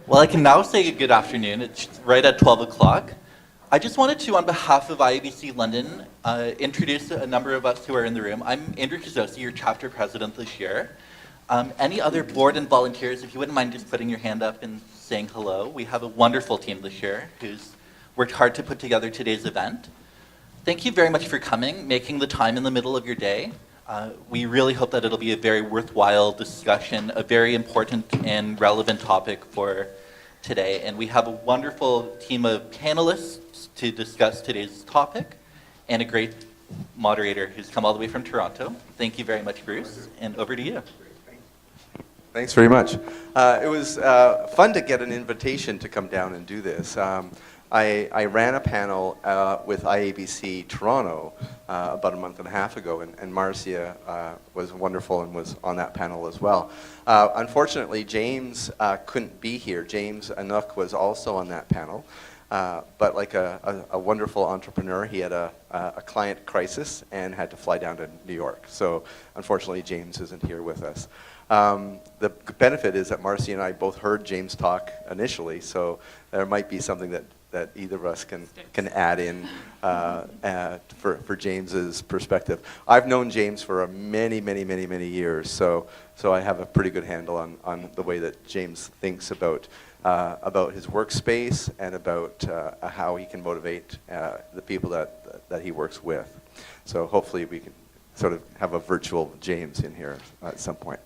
Well, I can now say good afternoon. It's right at 12 o'clock. I just wanted to, on behalf of IABC London, introduce a number of us who are in the room. I'm Andrew Kizosi, your chapter president this year. Any other board and volunteers, if you wouldn't mind just putting your hand up and saying hello. We have a wonderful team this year who's worked hard to put together today's event. Thank you very much for coming, making the time in the middle of your day. We really hope that it'll be a very worthwhile discussion, a very important and relevant topic for today. And we have a wonderful team of panelists to discuss today's topic, and a great moderator who's come all the way from Toronto. Thank you very much, Bruce, and over to you. Thanks very much. It was fun to get an invitation to come down and do this. I ran a panel with IABC Toronto about a month and a half ago, and Marcia was wonderful and was on that panel as well. Unfortunately, James couldn't be here. James Anook was also on that panel, but like a wonderful entrepreneur, he had a client crisis and had to fly down to New York. So unfortunately, James isn't here with us. The benefit is that Marcia and I both heard James talk initially, so there might be something that either of us can add in for James's perspective. I've known James for many years, so I have a pretty good handle on the way that James thinks about his workspace and about how he can motivate the people that he works with. So hopefully we can sort of have a virtual James in here at some point.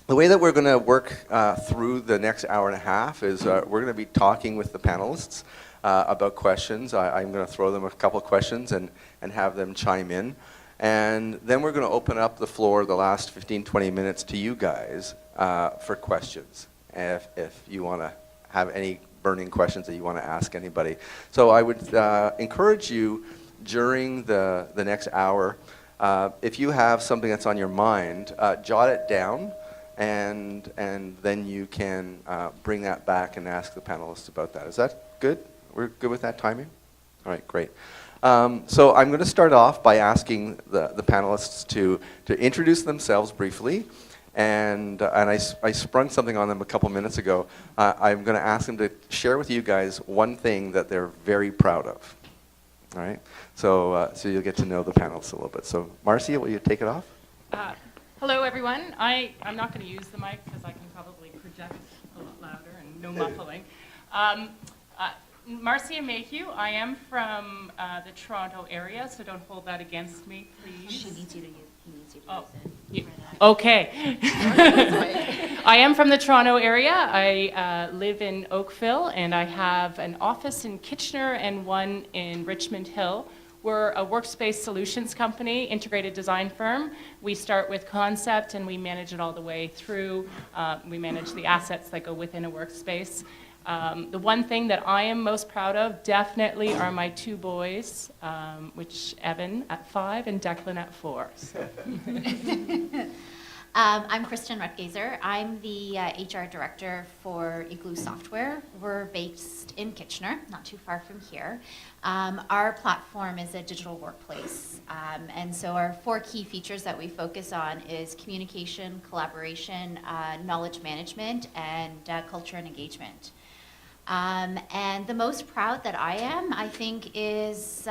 The way that we're going to work through the next hour and a half is we're going to be talking with the panelists about questions. I'm going to throw them a couple of questions and have them chime in. And then we're going to open up the floor the last 15-20 minutes to you guys for questions, if you want to have any burning questions that you want to ask anybody. So I would encourage you during the next hour, if you have something that's on your mind, jot it down. And then you can bring that back and ask the panelists about that. Is that good? We're good with that timing? All right, great. So I'm going to start off by asking the panelists to introduce themselves briefly. And I sprung something on them a couple minutes ago. I'm going to ask them to share with you guys one thing that they're very proud of. All right? So you'll get to know the panelists a little bit. So Marcia, will you take it off? Hello, everyone. I'm not going to use the mic because I can probably project a lot louder and no muffling. Marcia Mayhew. I am from the Toronto area, so don't hold that against me, please. He needs you to use it. Okay. I am from the Toronto area. I live in Oakville, and I have an office in Kitchener and one in Richmond Hill. We're a workspace solutions company, integrated design firm. We start with concept and we manage it all the way through. We manage the assets that go within a workspace. The one thing that I am most proud of definitely are my two boys, which Evan at 5 and Declan at 4. So. I'm Kristen Rutgazer. I'm the HR director for Igloo Software. We're based in Kitchener, not too far from here. Our platform is a digital workplace. And so our 4 key features that we focus on is communication, collaboration, knowledge management, and culture and engagement. And the most proud that I am, I think, is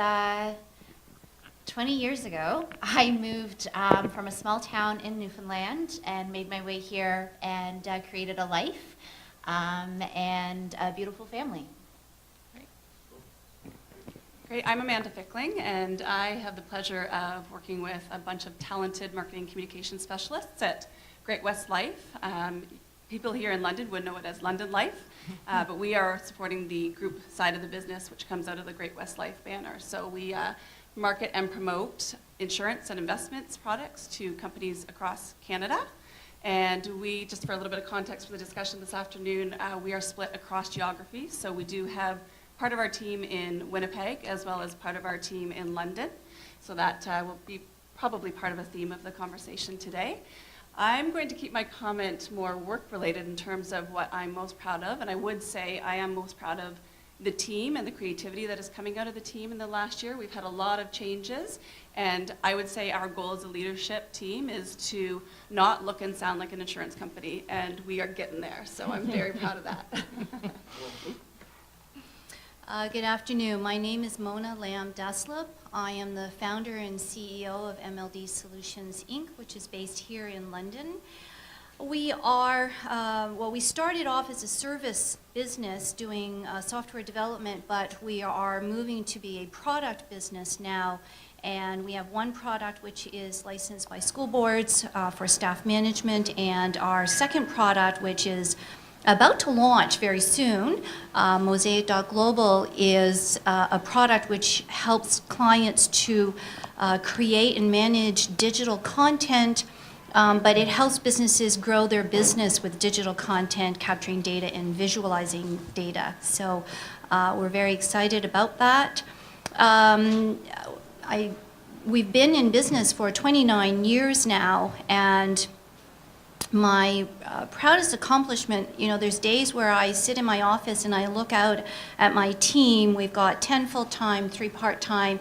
20 years ago, I moved from a small town in Newfoundland and made my way here and created a life and a beautiful family. Great. I'm Amanda Fickling, and I have the pleasure of working with a bunch of talented marketing communication specialists at Great West Life. People here in London would know it as London Life, but we are supporting the group side of the business, which comes out of the Great West Life banner. So we market and promote insurance and investments products to companies across Canada. And we, just for a little bit of context for the discussion this afternoon, we are split across geographies. So we do have part of our team in Winnipeg as well as part of our team in London. So that will be probably part of a theme of the conversation today. I'm going to keep my comment more work-related in terms of what I'm most proud of. And I would say I am most proud of the team and the creativity that is coming out of the team in the last year. We've had a lot of changes, and I would say our goal as a leadership team is to not look and sound like an insurance company, and we are getting there, so I'm very proud of that. Good afternoon. My name is Mona Lamb-Daslip. I am the founder and CEO of MLD Solutions, Inc., which is based here in London. We are, we started off as a service business doing software development, but we are moving to be a product business now. And we have one product which is licensed by school boards for staff management, and our second product, which is about to launch very soon, Mosaic.global, is a product which helps clients to create and manage digital content, but it helps businesses grow their business with digital content, capturing data and visualizing data. So we're very excited about that. We've been in business for 29 years now, and my proudest accomplishment, there's days where I sit in my office and I look out at my team. We've got 10 full-time, 3 part-time,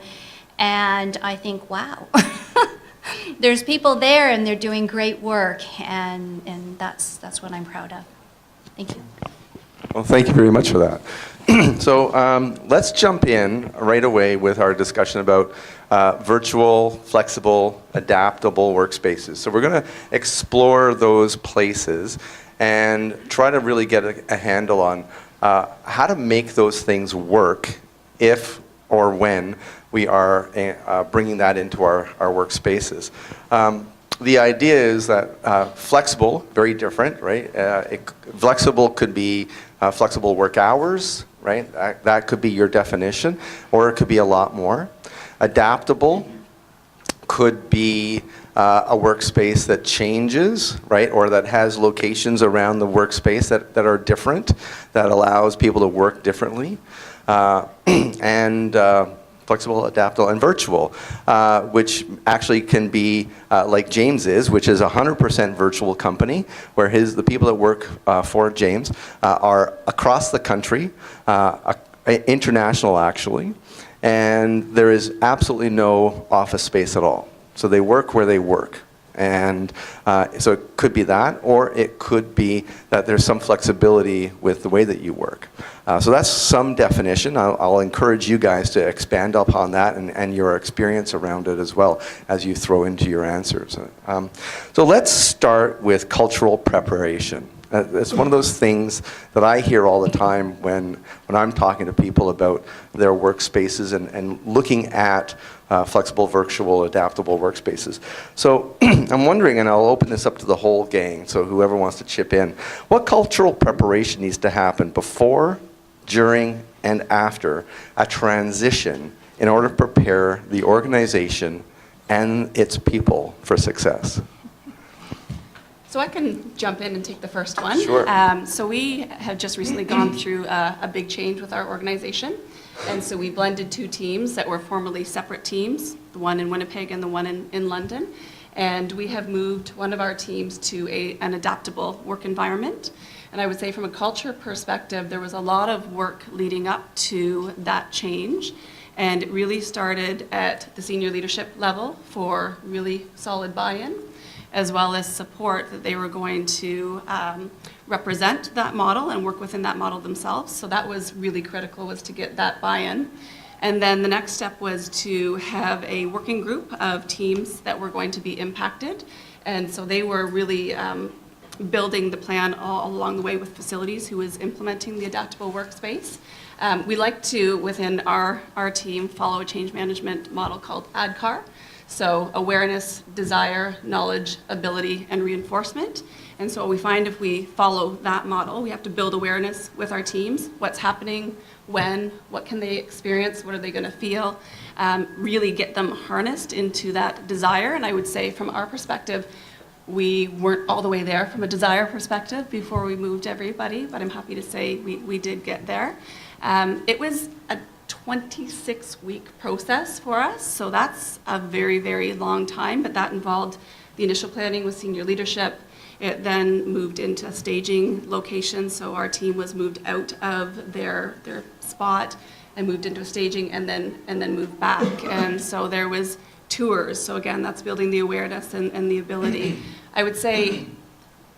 and I think, wow, there's people there and they're doing great work, and that's what I'm proud of. Thank you. Well, thank you very much for that. So let's jump in right away with our discussion about virtual, flexible, adaptable workspaces. So we're going to explore those places and try to really get a handle on how to make those things work if or when we are bringing that into our workspaces. The idea is that flexible, very different, right? Flexible could be flexible work hours, right? That could be your definition, or it could be a lot more. Adaptable could be a workspace that changes, right? Or that has locations around the workspace that are different, that allows people to work differently. Flexible, adaptable, and virtual, which actually can be like James is, which is a 100% virtual company, where the people that work for James are across the country, international actually, and there is absolutely no office space at all. So they work where they work. And so it could be that, or it could be that there's some flexibility with the way that you work. So that's some definition. I'll encourage you guys to expand upon that and your experience around it as well as you throw into your answers. So let's start with cultural preparation. It's one of those things that I hear all the time when I'm talking to people about their workspaces and looking at flexible, virtual, adaptable workspaces. So I'm wondering, and I'll open this up to the whole gang, so whoever wants to chip in, what cultural preparation needs to happen before, during, and after a transition in order to prepare the organization and its people for success? So I can jump in and take the first one. Sure. So we have just recently gone through a big change with our organization. And so we blended 2 teams that were formerly separate teams, the one in Winnipeg and the one in London. And we have moved one of our teams to an adaptable work environment. And I would say from a culture perspective, there was a lot of work leading up to that change. And it really started at the senior leadership level for really solid buy-in, as well as support that they were going to represent that model and work within that model themselves. So that was really critical, was to get that buy-in. And then the next step was to have a working group of teams that were going to be impacted. And so they were really building the plan all along the way with facilities, who was implementing the adaptable workspace. We like to, within our team, follow a change management model called ADKAR. So awareness, desire, knowledge, ability, and reinforcement. And so we find if we follow that model, we have to build awareness with our teams. What's happening, when, what can they experience, what are they going to feel, really get them harnessed into that desire. And I would say from our perspective, we weren't all the way there from a desire perspective before we moved everybody, but I'm happy to say we did get there. It was a 26-week process for us, so that's a very, very long time, but that involved the initial planning with senior leadership. It then moved into a staging location, so our team was moved out of their spot and moved into a staging and then moved back. And so there was tours. So again, that's building the awareness and the ability. I would say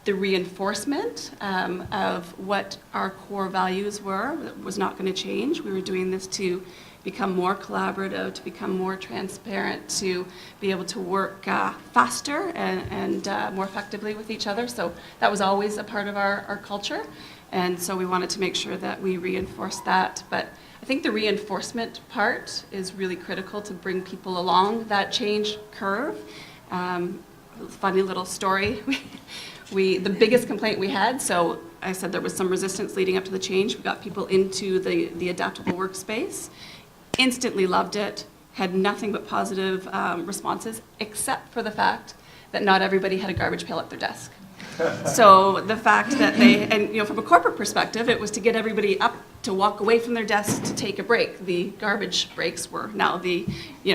the reinforcement of what our core values were was not going to change. We were doing this to become more collaborative, to become more transparent, to be able to work faster and more effectively with each other. So that was always a part of our culture. And so we wanted to make sure that we reinforced that. But I think the reinforcement part is really critical to bring people along that change curve. Funny little story. The biggest complaint we had, so I said there was some resistance leading up to the change. We got people into the adaptable workspace, instantly loved it, had nothing but positive responses, except for the fact that not everybody had a garbage pail at their desk. So the fact that from a corporate perspective, it was to get everybody up to walk away from their desk to take a break. The garbage breaks were now the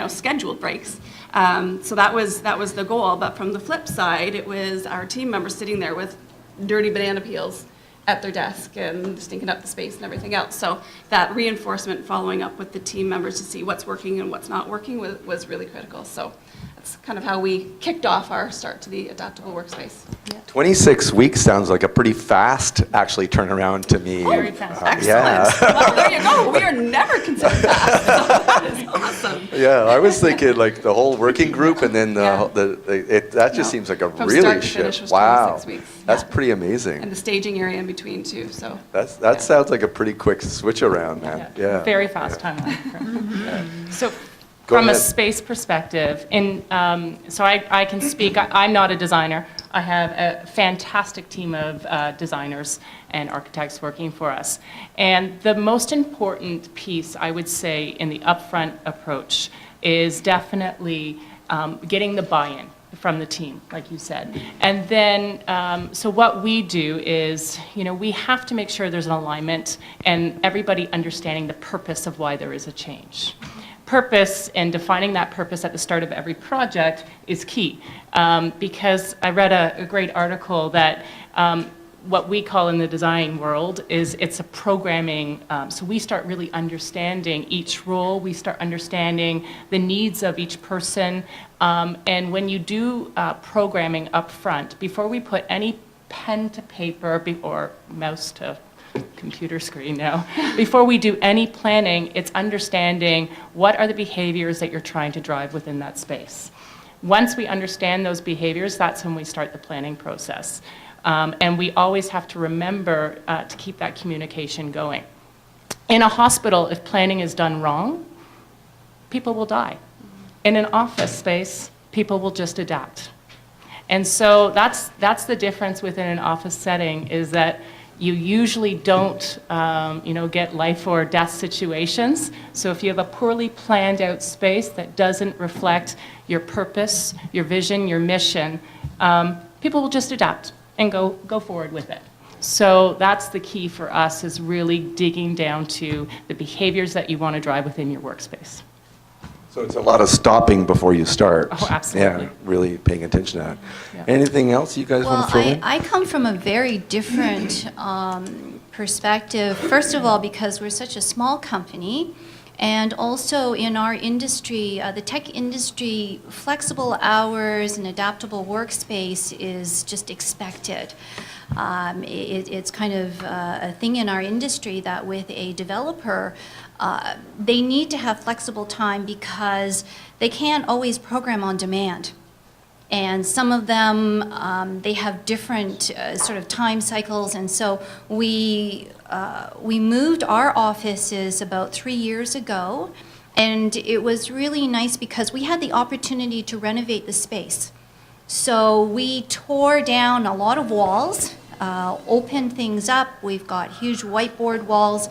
scheduled breaks. So that was the goal. But from the flip side, it was our team members sitting there with dirty banana peels at their desk and stinking up the space and everything else. So that reinforcement, following up with the team members to see what's working and what's not working was really critical. So that's kind of how we kicked off our start to the adaptable workspace. 26 weeks sounds like a pretty fast, actually, turnaround to me. Very fast. Excellent. Yeah. Well, there you go. We are never considered fast. So that is awesome. Yeah, I was thinking like the whole working group, and then that just No. seems like a From really start to finish was 26 weeks. That's Yeah. pretty amazing. And the staging area in between too. So That sounds like a pretty quick switch around, man. Yeah. Very fast timeline. So Go from a ahead. space perspective, so I can speak, I'm not a designer. I have a fantastic team of designers and architects working for us. And the most important piece, I would say, in the upfront approach is definitely getting the buy-in from the team, like you said. And then, so what we do is, we have to make sure there's an alignment and everybody understanding the purpose of why there is a change. Purpose and defining that purpose at the start of every project is key, because I read a great article that what we call in the design world is it's a programming, so we start really understanding each role, we start understanding the needs of each person, and when you do programming up front, before we put any pen to paper or mouse to computer screen now, before we do any planning, it's understanding what are the behaviors that you're trying to drive within that space. Once we understand those behaviors, that's when we start the planning process. And we always have to remember to keep that communication going. In a hospital, if planning is done wrong, people will die. In an office space, people will just adapt. And so that's the difference within an office setting, is that you usually don't, get life or death situations. So if you have a poorly planned out space that doesn't reflect your purpose, your vision, your mission, people will just adapt and go forward with it. So that's the key for us, is really digging down to the behaviors that you want to drive within your workspace. So it's a lot of stopping before you start. Oh, absolutely. Yeah, really paying attention to that. Yeah. Anything else you guys want to throw in? I come from a very different perspective. First of all, because we're such a small company, and also in our industry, the tech industry, flexible hours and adaptable workspace is just expected. It's kind of a thing in our industry that with a developer, they need to have flexible time because they can't always program on demand. And some of them, they have different sort of time cycles. And so we moved our offices about 3 years ago. And it was really nice because we had the opportunity to renovate the space. So we tore down a lot of walls, opened things up. We've got huge whiteboard walls.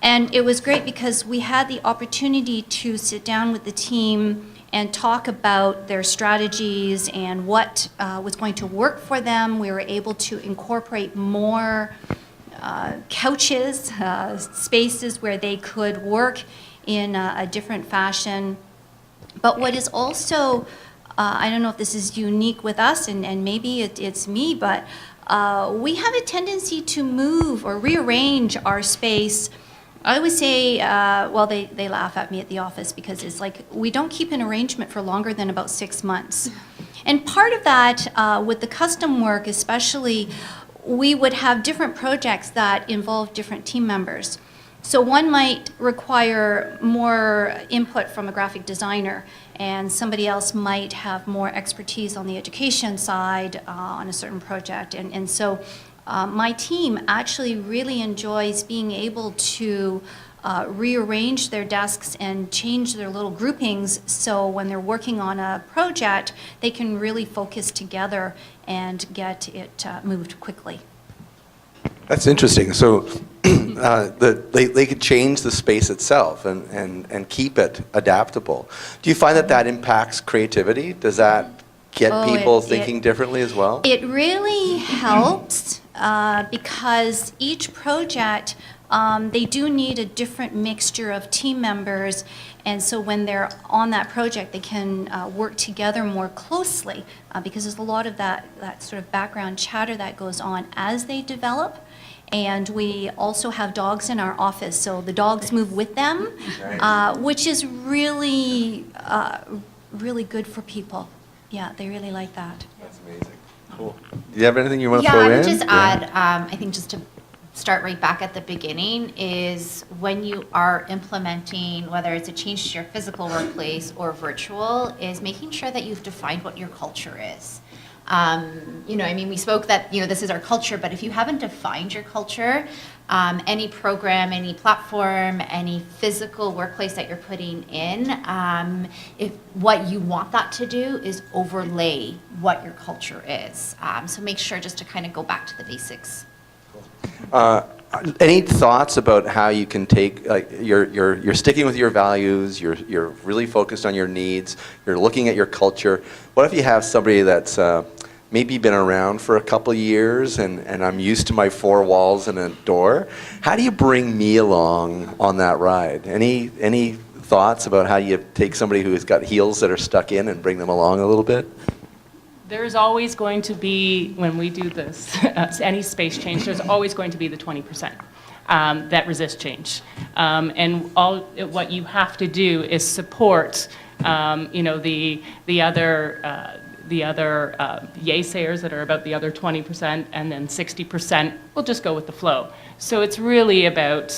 And it was great because we had the opportunity to sit down with the team and talk about their strategies and what was going to work for them. We were able to incorporate more couches, spaces where they could work in a different fashion. But what is also I don't know if this is unique with us, and maybe it's me, but we have a tendency to move or rearrange our space. I would say, well, they laugh at me at the office because it's like we don't keep an arrangement for longer than about 6 months. And part of that, with the custom work especially, we would have different projects that involve different team members. So one might require more input from a graphic designer, and somebody else might have more expertise on the education side on a certain project. And so my team actually really enjoys being able to rearrange their desks and change their little groupings, so when they're working on a project, they can really focus together and get it moved quickly. That's interesting. So they could change the space itself and keep it adaptable. Do you find that that impacts creativity? Does that get people thinking differently as well? It really helps because each project, they do need a different mixture of team members, and so when they're on that project, they can work together more closely because there's a lot of that sort of background chatter that goes on as they develop. And we also have dogs in our office, so the dogs move with them, which is really, really good for people. Yeah, they really like that. That's amazing. Cool. Do you have anything you want to Yeah, throw in? I would just add, I think just to start right back at the beginning, is when you are implementing, whether it's a change to your physical workplace or virtual, is making sure that you've defined what your culture is. You know, I mean, we spoke that, you know, this is our culture, but if you haven't defined your culture, any program, any platform, any physical workplace that you're putting in, if what you want that to do is overlay what your culture is. So make sure just to kind of go back to the basics. Any thoughts about how you can take, like, you're sticking with your values, you're really focused on your needs, you're looking at your culture. What if you have somebody that's maybe been around for a couple years and I'm used to my four walls and a door? How do you bring me along on that ride? Any thoughts about how you take somebody who's got heels that are stuck in and bring them along a little bit? There's always going to be, when we do this, any space change, there's always going to be the 20% that resist change. And what you have to do is support, you know, the other yaysayers that are about the other 20%, and then 60% will just go with the flow. So it's really about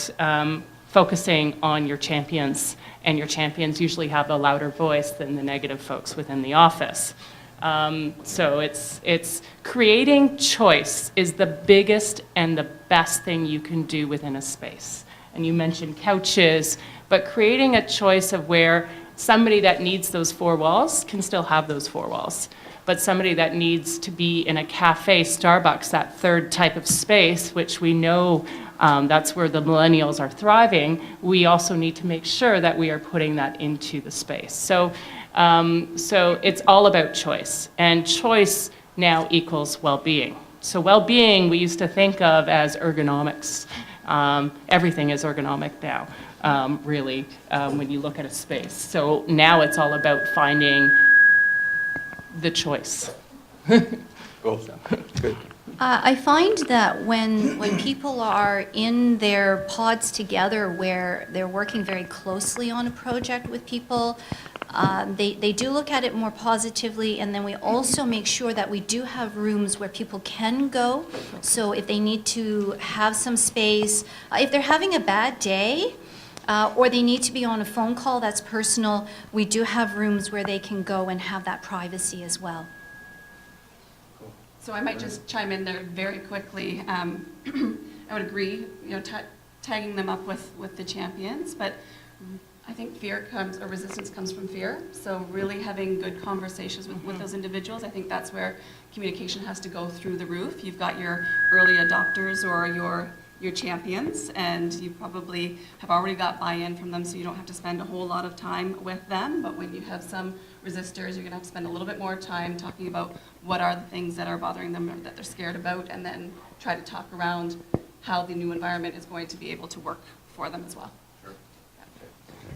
focusing on your champions, and your champions usually have a louder voice than the negative folks within the office. So it's creating choice is the biggest and the best thing you can do within a space. And you mentioned couches, but creating a choice of where somebody that needs those four walls can still have those four walls. But somebody that needs to be in a cafe, Starbucks, that third type of space, which we know that's where the millennials are thriving, we also need to make sure that we are putting that into the space. So it's all about choice, and choice now equals well-being. So well-being we used to think of as ergonomics. Everything is ergonomic now, really, when you look at a space. So now it's all about finding the choice. Cool. Good. I find that when people are in their pods together where they're working very closely on a project with people, they do look at it more positively, and then we also make sure that we do have rooms where people can go. So if they need to have some space, if they're having a bad day, or they need to be on a phone call that's personal, we do have rooms where they can go and have that privacy as well. So I might just chime in there very quickly. I would agree, you know, tagging them up with the champions, but I think fear comes, or resistance comes from fear. So really having good conversations with those individuals, I think that's where communication has to go through the roof. You've got your early adopters or your champions, and you probably have already got buy-in from them, so you don't have to spend a whole lot of time with them. But when you have some resistors, you're gonna have to spend a little bit more time talking about what are the things that are bothering them or that they're scared about, and then try to talk around how the new environment is going to be able to work for them as well.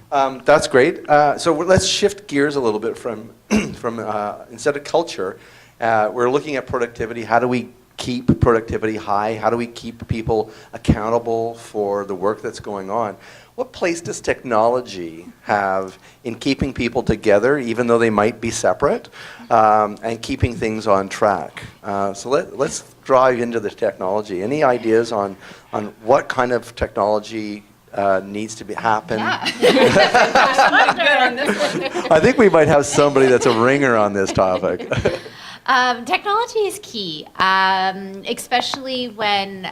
That's great. So let's shift gears a little bit from, instead of culture, we're looking at productivity. How do we keep productivity high? How do we keep people accountable for the work that's going on? What place does technology have in keeping people together, even though they might be separate, and keeping things on track? So let's dive into the technology. Any ideas on what kind of technology needs to happen? I think we might have somebody that's a ringer on this topic. Technology is key, especially when,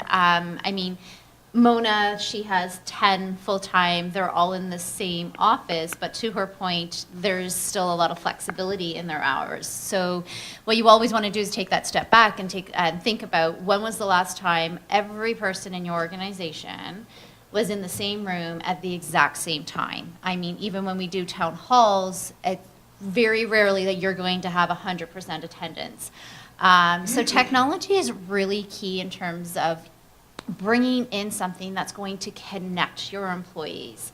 Mona, she has 10 full-time, they're all in the same office, but to her point, there's still a lot of flexibility in their hours. So what you always want to do is take that step back and think about when was the last time every person in your organization was in the same room at the exact same time. I mean, even when we do town halls, it's very rarely that you're going to have 100% attendance. So technology is really key in terms of bringing in something that's going to connect your employees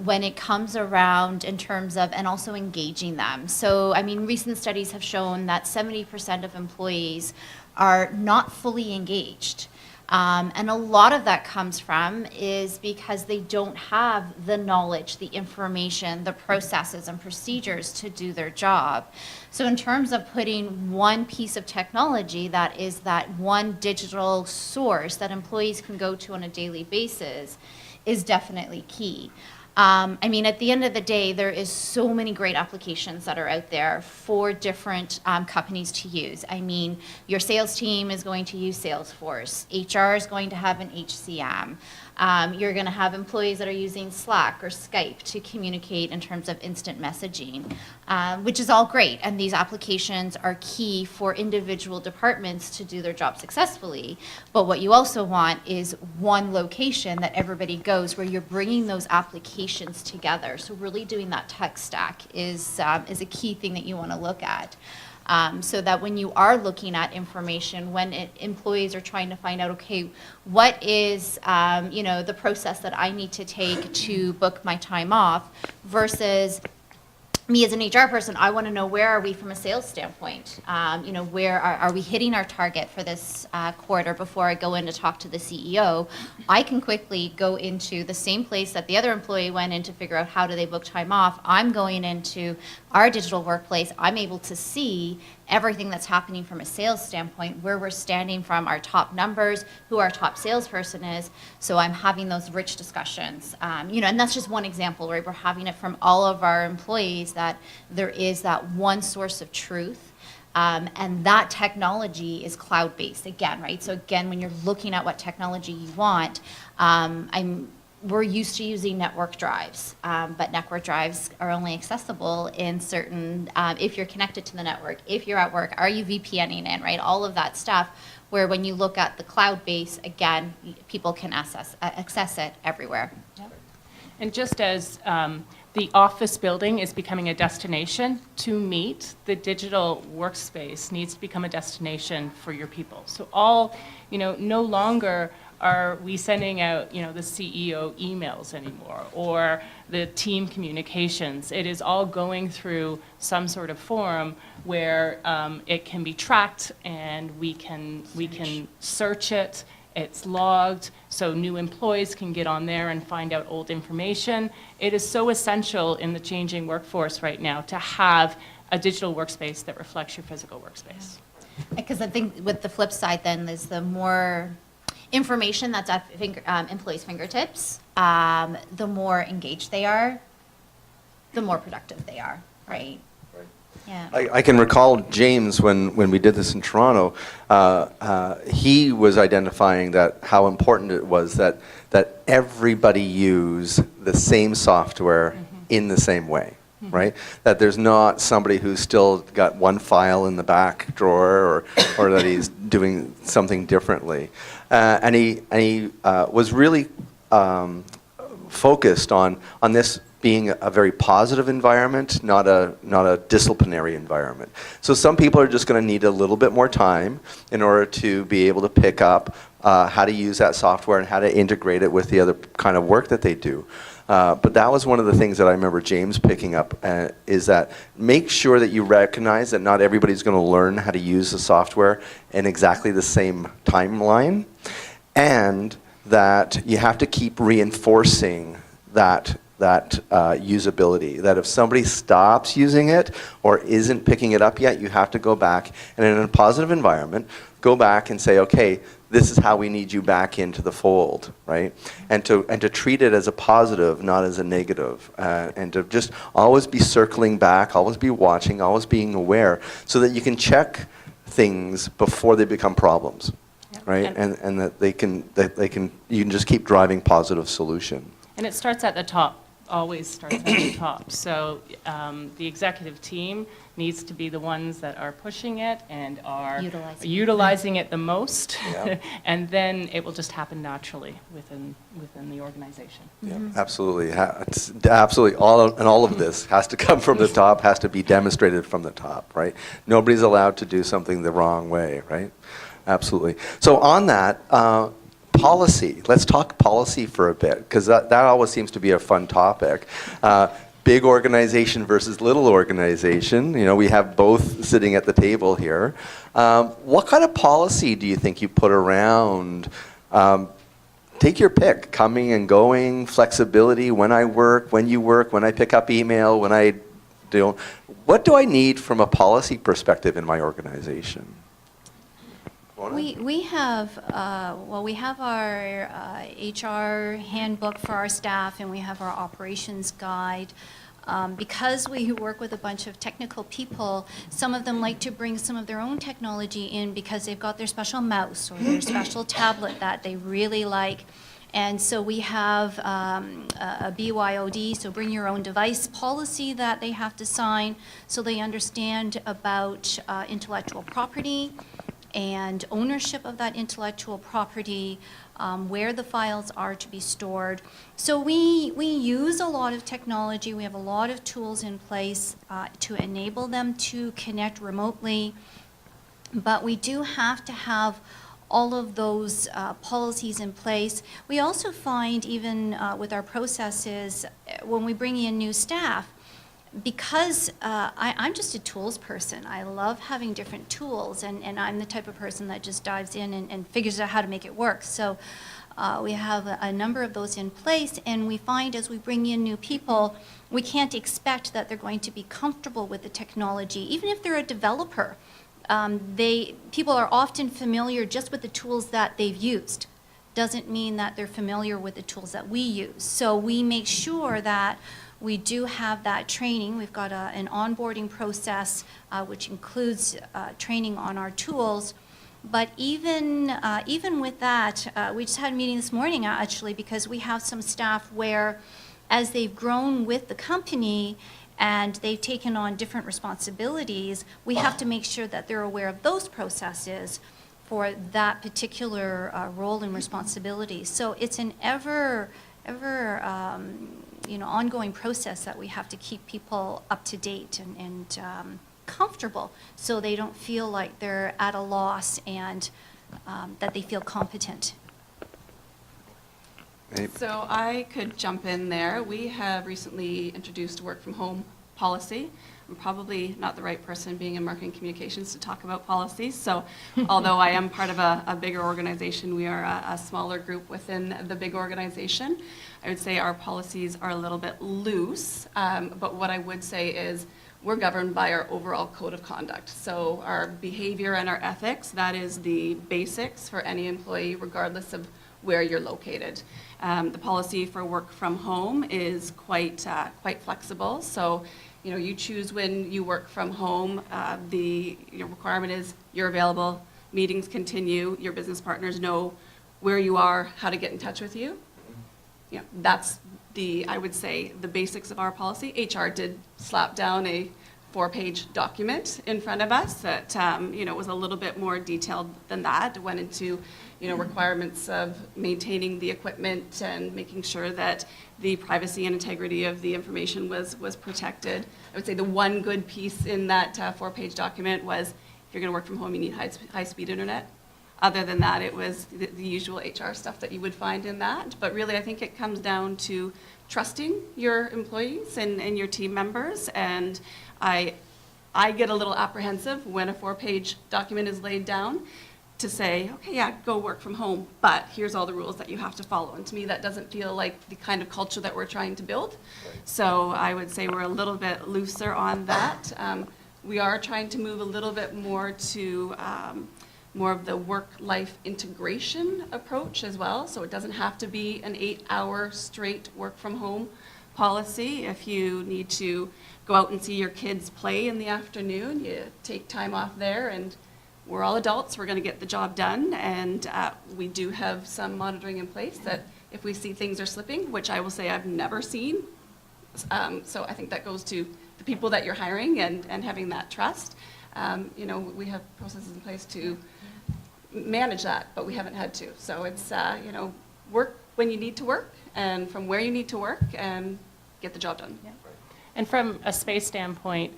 when it comes around in terms of, and also engaging them. So, recent studies have shown that 70% of employees are not fully engaged. And a lot of that comes from is because they don't have the knowledge, the information, the processes and procedures to do their job. So in terms of putting one piece of technology that is that one digital source that employees can go to on a daily basis is definitely key. At the end of the day, there is so many great applications that are out there for different companies to use. Your sales team is going to use Salesforce. HR is going to have an HCM. You're going to have employees that are using Slack or Skype to communicate in terms of instant messaging, which is all great. And these applications are key for individual departments to do their job successfully. But what you also want is one location that everybody goes where you're bringing those applications together. So really doing that tech stack is a key thing that you want to look at. So that when you are looking at information, when employees are trying to find out, okay, what is the process that I need to take to book my time off, versus me as an HR person, I want to know where are we from a sales standpoint? Where are we hitting our target for this quarter before I go in to talk to the CEO? I can quickly go into the same place that the other employee went in to figure out how do they book time off. I'm going into our digital workplace. I'm able to see everything that's happening from a sales standpoint, where we're standing from our top numbers, who our top salesperson is. So I'm having those rich discussions. And that's just one example, right? We're having it from all of our employees, that there is that one source of truth. And that technology is cloud-based again, right? So again, when you're looking at what technology you want, we're used to using network drives, but network drives are only accessible in certain, if you're connected to the network, if you're at work, are you VPNing in, right? All of that stuff, where when you look at the cloud base, again, people can access it everywhere. Yep. And just as the office building is becoming a destination to meet, the digital workspace needs to become a destination for your people. So no longer are we sending out, the CEO emails anymore, or the team communications? It is all going through some sort of forum where it can be tracked, and we can search it. It's logged, so new employees can get on there and find out old information. It is so essential in the changing workforce right now to have a digital workspace that reflects your physical workspace. Because I think with the flip side then is the more information that's at employees' fingertips, the more engaged they are, the more productive they are, right? Yeah. I can recall James when we did this in Toronto. He was identifying that how important it was that everybody use the same software in the same way, right? That there's not somebody who's still got one file in the back drawer, or that he's doing something differently. And he was really focused on this being a very positive environment, not a disciplinary environment. So some people are just going to need a little bit more time in order to be able to pick up how to use that software and how to integrate it with the other kind of work that they do. But that was one of the things that I remember James picking up, is that make sure that you recognize that not everybody's going to learn how to use the software in exactly the same timeline, and that you have to keep reinforcing that usability, that if somebody stops using it or isn't picking it up yet, you have to go back and in a positive environment, go back and say, okay, this is how we need you back into the fold, right? And to treat it as a positive, not as a negative, and to just always be circling back, always be watching, always being aware, so that you can check things before they become problems, right? And that they can you can just keep driving positive solution. And it starts at the top, always starts at the top. So the executive team needs to be the ones that are pushing it and are utilizing it the most. Yeah. And then it will just happen naturally within the organization. Yeah, absolutely. It's absolutely all of this has to come from the top, has to be demonstrated from the top, right? Nobody's allowed to do something the wrong way, right? Absolutely. So on that, policy. Let's talk policy for a bit, because that always seems to be a fun topic. Big organization versus little organization. You know, we have both sitting at the table here. What kind of policy do you think you put around, take your pick, coming and going, flexibility, when I work, when you work, when I pick up email, when I don't. What do I need from a policy perspective in my organization? We have our HR handbook for our staff, and we have our operations guide. Because we work with a bunch of technical people, some of them like to bring some of their own technology in because they've got their special mouse or their special tablet that they really like. And so we have a BYOD, so bring your own device policy that they have to sign, so they understand about intellectual property and ownership of that intellectual property, where the files are to be stored. So we use a lot of technology. We have a lot of tools in place to enable them to connect remotely, but we do have to have all of those policies in place. We also find, even with our processes, when we bring in new staff, because I'm just a tools person. I love having different tools, and I'm the type of person that just dives in and figures out how to make it work. So we have a number of those in place, and we find as we bring in new people, we can't expect that they're going to be comfortable with the technology, even if they're a developer. People are often familiar just with the tools that they've used. Doesn't mean that they're familiar with the tools that we use. So we make sure that we do have that training. We've got an onboarding process which includes training on our tools. But even with that, we just had a meeting this morning actually, because we have some staff where, as they've grown with the company and they've taken on different responsibilities, we have to make sure that they're aware of those processes for that particular role and responsibility. So it's an ever ongoing process that we have to keep people up to date and comfortable, so they don't feel like they're at a loss, and that they feel competent. So I could jump in there. We have recently introduced a work from home policy. I'm probably not the right person, being in marketing communications, to talk about policies. So although I am part of a bigger organization, we are a smaller group within the big organization. I would say our policies are a little bit loose, but what I would say is we're governed by our overall code of conduct. So our behavior and our ethics, that is the basics for any employee, regardless of where you're located. The policy for work from home is quite flexible. So you choose when you work from home. The requirement is you're available, meetings continue, your business partners know where you are, how to get in touch with you. That's I would say, the basics of our policy. HR did slap down a 4-page document in front of us that was a little bit more detailed than that. It went into requirements of maintaining the equipment and making sure that the privacy and integrity of the information was protected. I would say the one good piece in that 4-page document was, if you're going to work from home, you need high-speed internet. Other than that, it was the usual HR stuff that you would find in that. But really, I think it comes down to trusting your employees and your team members. And I get a little apprehensive when a 4-page document is laid down to say, okay, yeah, go work from home, but here's all the rules that you have to follow. And to me, that doesn't feel like the kind of culture that we're trying to build. So I would say we're a little bit looser on that. We are trying to move a little bit more to more of the work-life integration approach as well. So it doesn't have to be an 8-hour straight work-from-home policy. If you need to go out and see your kids play in the afternoon, you take time off there, and we're all adults, we're going to get the job done, and we do have some monitoring in place that if we see things are slipping, which I will say I've never seen, so I think that goes to the people that you're hiring and having that trust. You know, we have processes in place to manage that, but we haven't had to. So it's, you know, work when you need to work, and from where you need to work, and get the job done. Yeah. And from a space standpoint,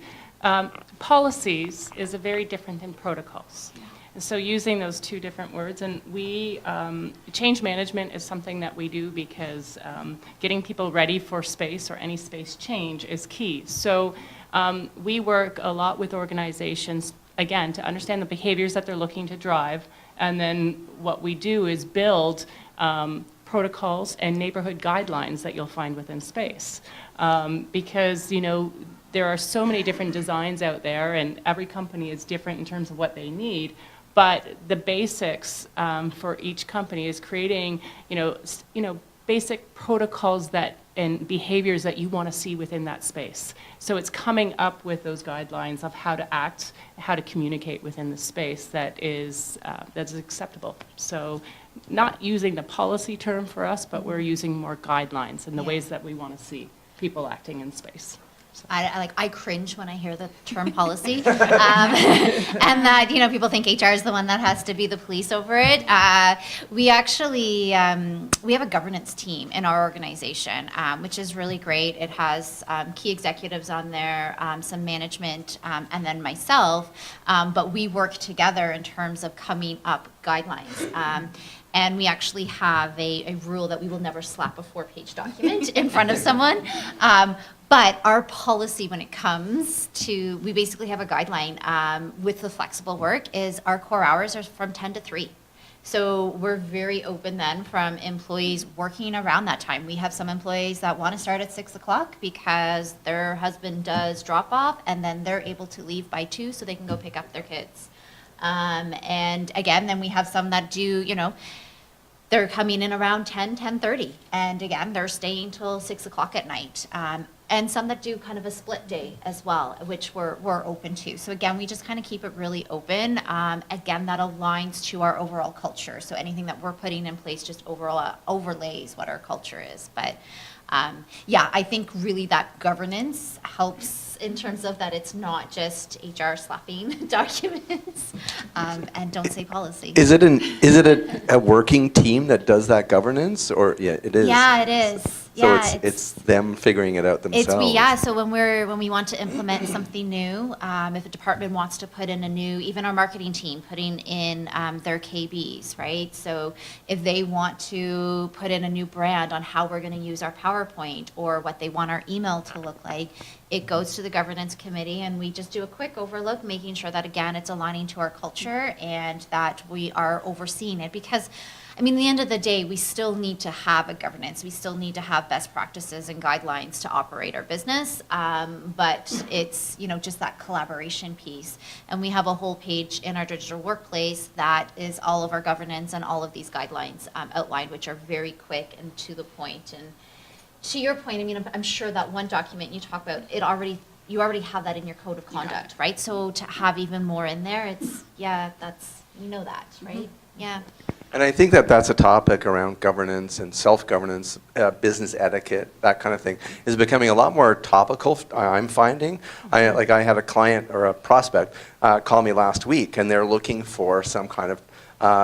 policies is a very different than protocols. Yeah. And so using those two different words, and we, change management is something that we do because getting people ready for space or any space change is key. So we work a lot with organizations, again, to understand the behaviors that they're looking to drive, and then what we do is build protocols and neighborhood guidelines that you'll find within space. Because, you know, there are so many different designs out there, and every company is different in terms of what they need. But the basics for each company is creating, basic protocols that and behaviors that you want to see within that space. So it's coming up with those guidelines of how to act, how to communicate within the space that is that's acceptable. So not using the policy term for us, but we're using more guidelines and the ways that we want to see people acting in space. So. I cringe when I hear the term policy, and that people think HR is the one that has to be the police over it. We actually we have a governance team in our organization, which is really great. It has key executives on there, some management, and then myself. But we work together in terms of coming up guidelines. And we actually have a rule that we will never slap a 4-page document in front of someone. But our policy when it comes to, we basically have a guideline with the flexible work, is our core hours are from 10 to 3. So we're very open then from employees working around that time. We have some employees that want to start at 6 o'clock because their husband does drop off, and then they're able to leave by 2 so they can go pick up their kids. And again, then we have some that do, they're coming in around 10:30, and again, they're staying till 6 o'clock at night. And some that do kind of a split day as well, which we're open to. So again, we just kind of keep it really open. Again, that aligns to our overall culture. So anything that we're putting in place just overall overlays what our culture is. But I think really that governance helps in terms of that it's not just HR slapping documents and don't say policy. Is it a working team that does that governance, or it is? Yeah, it is. So it's them figuring it out themselves. So when we want to implement something new, if a department wants to put in even our marketing team putting in their KBs, right? So if they want to put in a new brand on how we're going to use our PowerPoint or what they want our email to look like, it goes to the governance committee, and we just do a quick overlook, making sure that, again, it's aligning to our culture and that we are overseeing it. Because, at the end of the day, we still need to have a governance. We still need to have best practices and guidelines to operate our business. But it's, just that collaboration piece. And we have a whole page in our digital workplace that is all of our governance and all of these guidelines outlined, which are very quick and to the point. And to your point, I'm sure that one document you talk about, you already have that in your code of conduct, right? So to have even more in there, it's, that's, that, right? Mm-hmm. Yeah. And I think that that's a topic around governance and self-governance, business etiquette, that kind of thing, is becoming a lot more topical, I'm finding. I had a client or a prospect call me last week, and they're looking for some kind of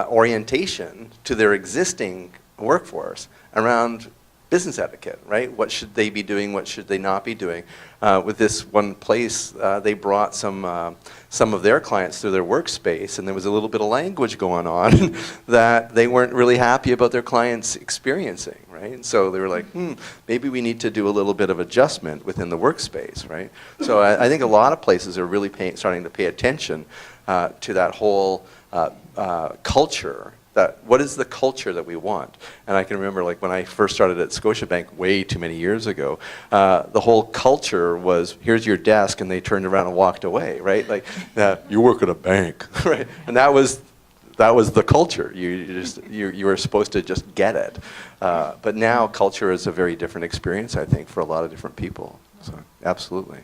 orientation to their existing workforce around business etiquette, right? What should they be doing? What should they not be doing? With this one place, they brought some of their clients through their workspace, and there was a little bit of language going on that they weren't really happy about their clients experiencing, right? And so they were like, maybe we need to do a little bit of adjustment within the workspace, right? So I think a lot of places are really starting to pay attention to that whole culture. What is the culture that we want? And I can remember, like, when I first started at Scotiabank way too many years ago, the whole culture was, here's your desk, and they turned around and walked away, right? Like, you work at a bank, right? And that was the culture. You were supposed to just get it. But now culture is a very different experience, I think, for a lot of different people. So absolutely.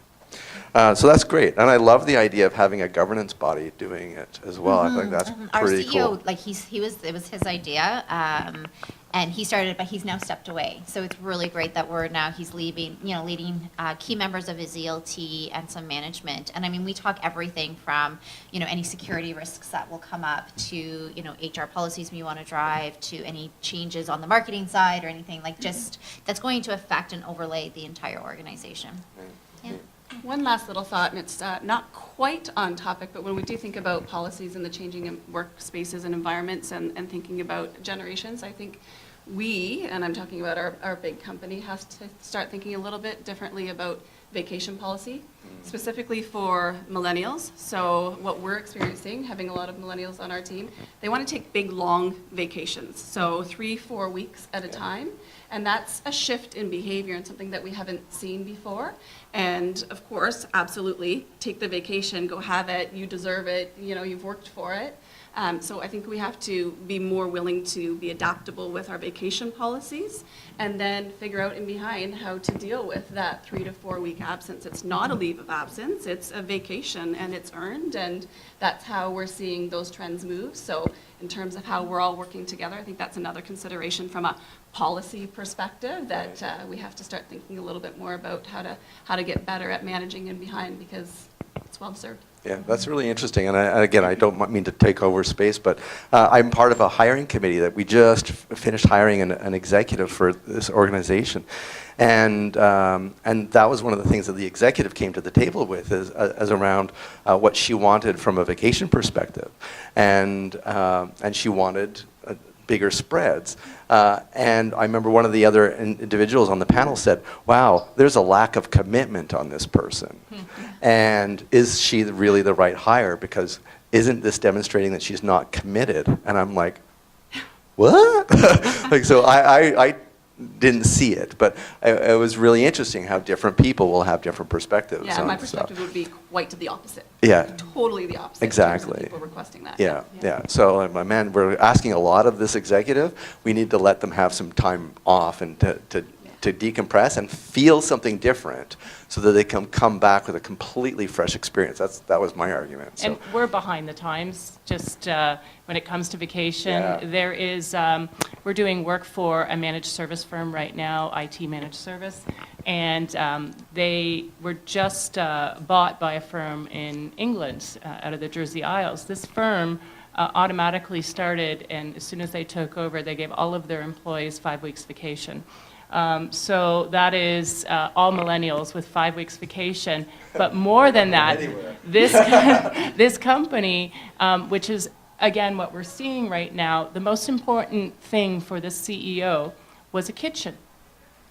So that's great, and I love the idea of having a governance body doing it as well. I think that's pretty cool. Our CEO, like it was his idea, and he started, but he's now stepped away. So it's really great that he's leading key members of his ELT and some management. And I mean, we talk everything from any security risks that will come up to HR policies we want to drive to any changes on the marketing side or anything like just that's going to affect and overlay the entire organization. Yeah. One last little thought, and it's not quite on topic, but when we do think about policies and the changing workspaces and environments and thinking about generations, I think we, and I'm talking about our big company, has to start thinking a little bit differently about vacation policy, specifically for millennials. So what we're experiencing, having a lot of millennials on our team, they want to take big, long vacations, so 3-4 weeks at a time. And that's a shift in behavior and something that we haven't seen before. And of course, absolutely, take the vacation, go have it, you deserve it, you've worked for it. So I think we have to be more willing to be adaptable with our vacation policies and then figure out in behind how to deal with that 3 to 4 week absence. It's not a leave of absence, it's a vacation and it's earned, and that's how we're seeing those trends move. So in terms of how we're all working together, I think that's another consideration from a policy perspective that we have to start thinking a little bit more about how to get better at managing in behind, because it's well deserved. Yeah, that's really interesting. And again, I don't mean to take over space, but I'm part of a hiring committee that we just finished hiring an executive for this organization. And that was one of the things that the executive came to the table with as around what she wanted from a vacation perspective. And she wanted bigger spreads. And I remember one of the other individuals on the panel said, wow, there's a lack of commitment on this person. And is she really the right hire? Because isn't this demonstrating that she's not committed? And I'm like, what? So I didn't see it, but it was really interesting how different people will have different perspectives. Yeah, my perspective would be quite to the opposite. Yeah. Totally the opposite. Exactly. In terms of people requesting that. Yeah. So, my man, we're asking a lot of this executive. We need to let them have some time off and to decompress and feel something different so that they can come back with a completely fresh experience. That was my argument. So. And we're behind the times, just when it comes to vacation. Yeah. There is, we're doing work for a managed service firm right now, IT managed service, and they were just bought by a firm in England, out of the Jersey Isles. This firm automatically started, and as soon as they took over, they gave all of their employees 5 weeks vacation. So that is all millennials with 5 weeks vacation. But more than that, this company, which is, again, what we're seeing right now, the most important thing for the CEO was a kitchen.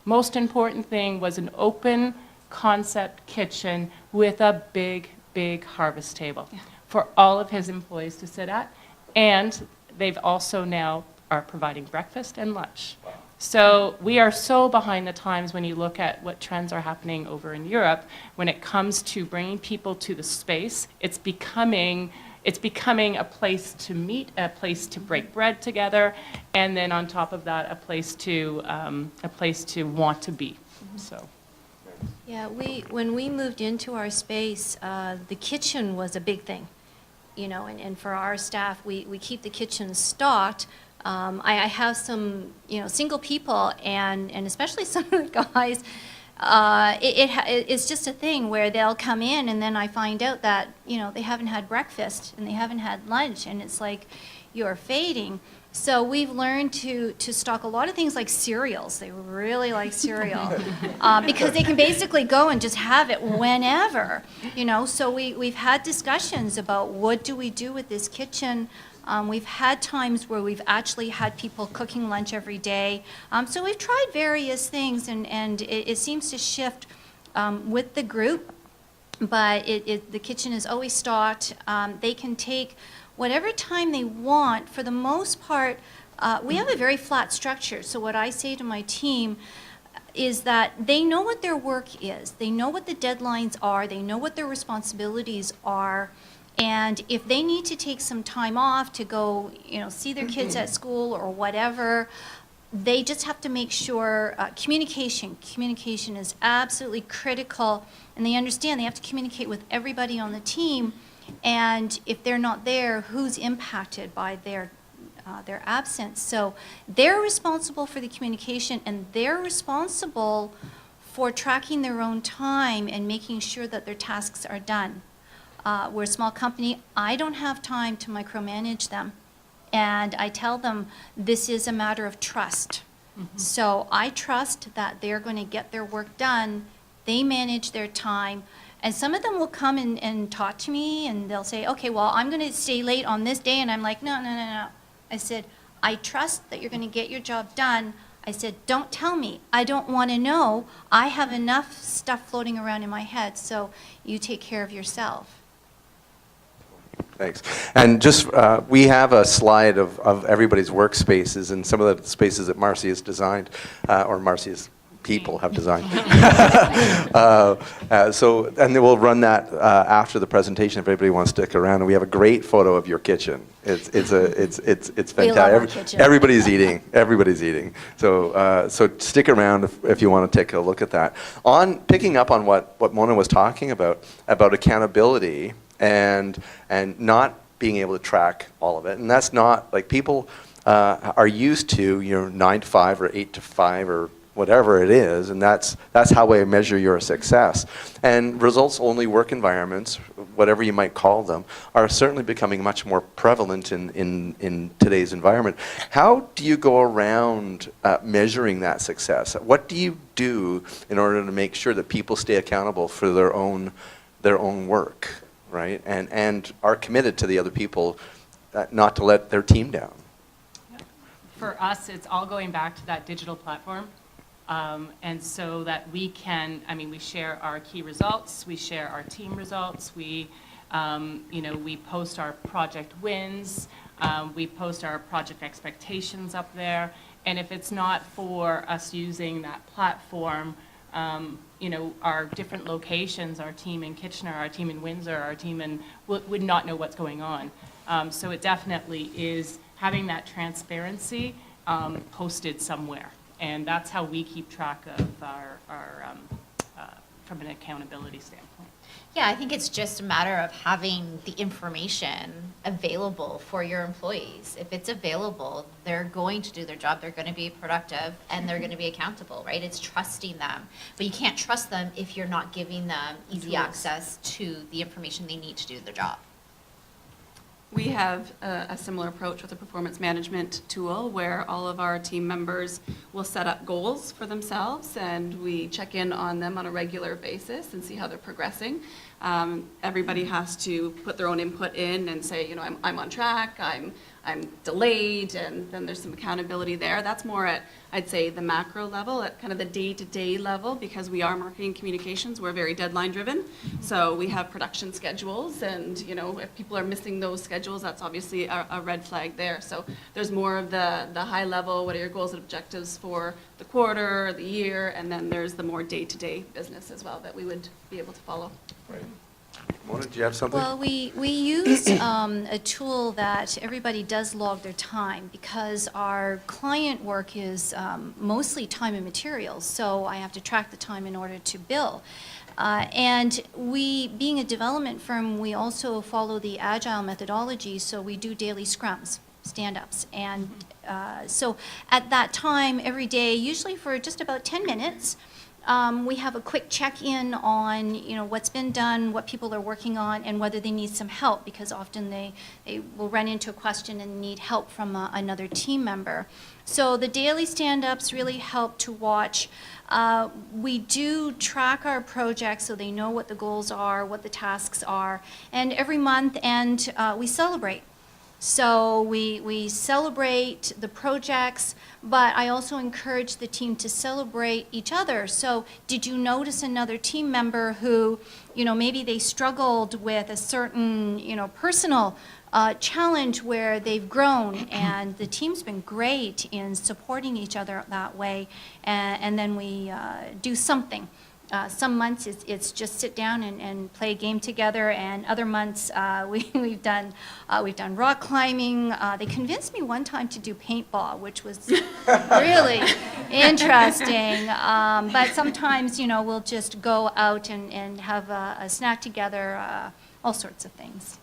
Most important thing was an open concept kitchen with a big, big harvest table for all of his employees to sit at. And they've also now are providing breakfast and lunch. Wow. So we are so behind the times when you look at what trends are happening over in Europe when it comes to bringing people to the space. It's becoming a place to meet, a place to break bread together, and then on top of that, a place to want to be. So. Yeah, when we moved into our space, the kitchen was a big thing, and for our staff, we keep the kitchen stocked. I have some, single people, and especially some of the guys, it's just a thing where they'll come in, and then I find out that, they haven't had breakfast, and they haven't had lunch, and it's like, you're fading. So we've learned to stock a lot of things like cereals. They really like cereal because they can basically go and just have it whenever, you know. So we've had discussions about what do we do with this kitchen. We've had times where we've actually had people cooking lunch every day. So we've tried various things, and it seems to shift with the group. But the kitchen is always stocked. They can take whatever time they want. For the most part, we have a very flat structure. So what I say to my team is that they know what their work is. They know what the deadlines are. They know what their responsibilities are. And if they need to take some time off to go, you know, see their kids at school or whatever, they just have to make sure communication is absolutely critical, and they understand they have to communicate with everybody on the team, and if they're not there, who's impacted by their absence. So they're responsible for the communication, and they're responsible for tracking their own time and making sure that their tasks are done. We're a small company. I don't have time to micromanage them. And I tell them this is a matter of trust. So I trust that they're going to get their work done. They manage their time. And some of them will come and talk to me, and they'll say, okay, well, I'm going to stay late on this day. And I'm like, no. I said, I trust that you're going to get your job done. I said, don't tell me. I don't want to know. I have enough stuff floating around in my head, so you take care of yourself. Thanks. And just, we have a slide of everybody's workspaces and some of the spaces that Marcy has designed, or Marcy's people have designed. So, and then we'll run that after the presentation if anybody wants to stick around. And we have a great photo of your kitchen. It's fantastic. We love our kitchen. Everybody's eating. Everybody's eating. So stick around if you want to take a look at that. On picking up on what Mona was talking about accountability and not being able to track all of it. And that's not, like, people are used to, 9 to 5 or 8 to 5 or whatever it is, and that's how we measure your success. And results-only work environments, whatever you might call them, are certainly becoming much more prevalent in today's environment. How do you go around measuring that success? What do you do in order to make sure that people stay accountable for their own work? Right, and are committed to the other people, not to let their team down. For us, it's all going back to that digital platform. And so that we can, we share our key results, we share our team results, we post our project wins, we post our project expectations up there. And if it's not for us using that platform, our different locations, our team in Kitchener, our team in Windsor, our team would not know what's going on. So it definitely is having that transparency posted somewhere. And that's how we keep track of our from an accountability standpoint. Yeah, I think it's just a matter of having the information available for your employees. If it's available, they're going to do their job, they're going to be productive, and they're going to be accountable, right? It's trusting them. But you can't trust them if you're not giving them easy access to the information they need to do their job. We have a similar approach with a performance management tool where all of our team members will set up goals for themselves, and we check in on them on a regular basis and see how they're progressing. Everybody has to put their own input in and say, I'm on track, I'm delayed, and then there's some accountability there. That's more at, I'd say, the macro level, at kind of the day-to-day level, because we are marketing communications, we're very deadline-driven. So we have production schedules, and if people are missing those schedules, that's obviously a red flag there. So there's more of the high level, what are your goals and objectives for the quarter, the year, and then there's the more day-to-day business as well that we would be able to follow. Right. Mona, do you have something? Well, we use a tool that everybody does log their time, because our client work is mostly time and materials, so I have to track the time in order to bill. And we, being a development firm, we also follow the agile methodology, so we do daily scrums, stand-ups. And so at that time, every day, usually for just about 10 minutes, We have a quick check-in on, what's been done, what people are working on, and whether they need some help, because often they will run into a question and need help from another team member. So the daily stand-ups really help to watch. We do track our projects so they know what the goals are, what the tasks are, and every month we celebrate. So we celebrate the projects, but I also encourage the team to celebrate each other. So did you notice another team member who, maybe they struggled with a certain, personal challenge where they've grown, and the team's been great in supporting each other that way, and then we do something. Some months it's just sit down and play a game together, and other months we've done rock climbing. They convinced me one time to do paintball, which was really interesting. But sometimes we'll just go out and have a snack together, all sorts of things.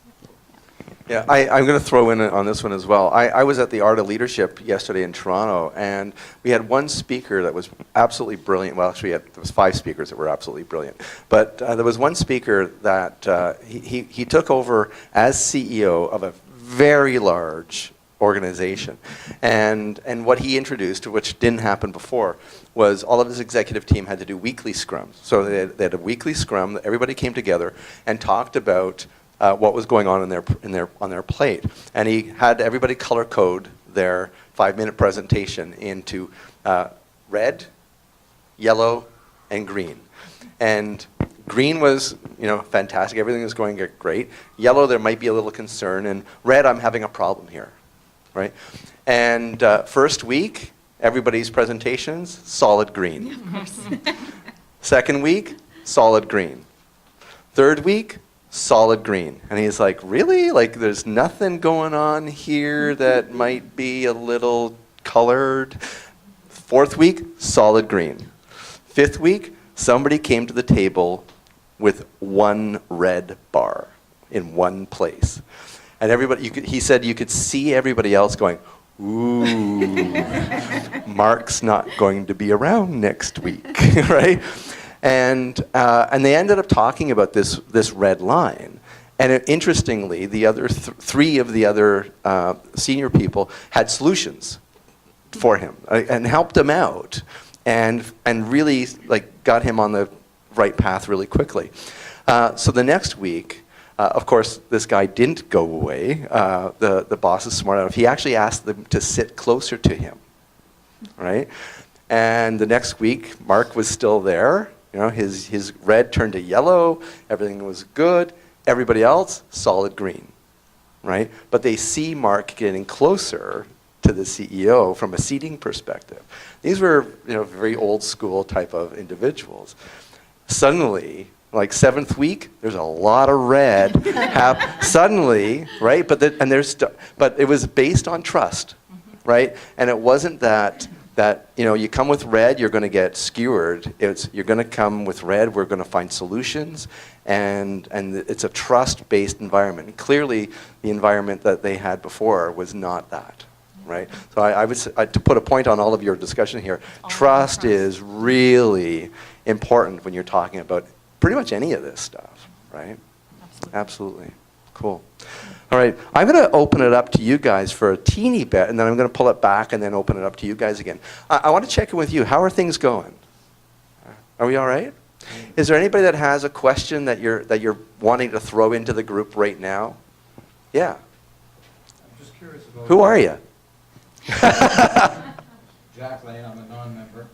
Yeah, I'm going to throw in on this one as well. I was at the Art of Leadership yesterday in Toronto, and we had one speaker that was absolutely brilliant. Well, actually, there was 5 speakers that were absolutely brilliant. But there was one speaker that he took over as CEO of a very large organization. And what he introduced, which didn't happen before, was all of his executive team had to do weekly scrums. So they had a weekly scrum that everybody came together and talked about what was going on on their plate, and he had everybody color code their 5-minute presentation into red, yellow, and green. And green was, fantastic. Everything was going great. Yellow, there might be a little concern, and red, I'm having a problem here, right? And first week, everybody's presentations, solid green. Second week, solid green. Third week, solid green. And he's like, really? Like, there's nothing going on here that might be a little colored? Fourth week, solid green. Fifth week, somebody came to the table with one red bar in one place. And everybody, he said you could see everybody else going, ooh, Mark's not going to be around next week, right? And they ended up talking about this red line. And interestingly, the other 3 of the other senior people had solutions for him and helped him out, and really got him on the right path really quickly. So the next week, of course, this guy didn't go away. The boss is smart enough. He actually asked them to sit closer to him, right? And the next week, Mark was still there. His red turned to yellow, everything was good. Everybody else, solid green, right? But they see Mark getting closer to the CEO from a seating perspective. These were, very old school type of individuals. Suddenly, like 7th week, there's a lot of red. Suddenly, right? But it was based on trust, right? And it wasn't that you come with red, you're going to get skewered. You're going to come with red, we're going to find solutions, and it's a trust-based environment. And clearly, the environment that they had before was not that, right? So I would say, to put a point on all of your discussion here, trust is really important when you're talking about pretty much any of this stuff, right? Absolutely. Cool. All right, I'm going to open it up to you guys for a teeny bit, and then I'm going to pull it back and then open it up to you guys again. I want to check in with you. How are things going? Are we all right? Is there anybody that has a question that you're wanting to throw into the group right now? Yeah. I'm just curious about... Who are you? Jack Lane. I'm a non-member,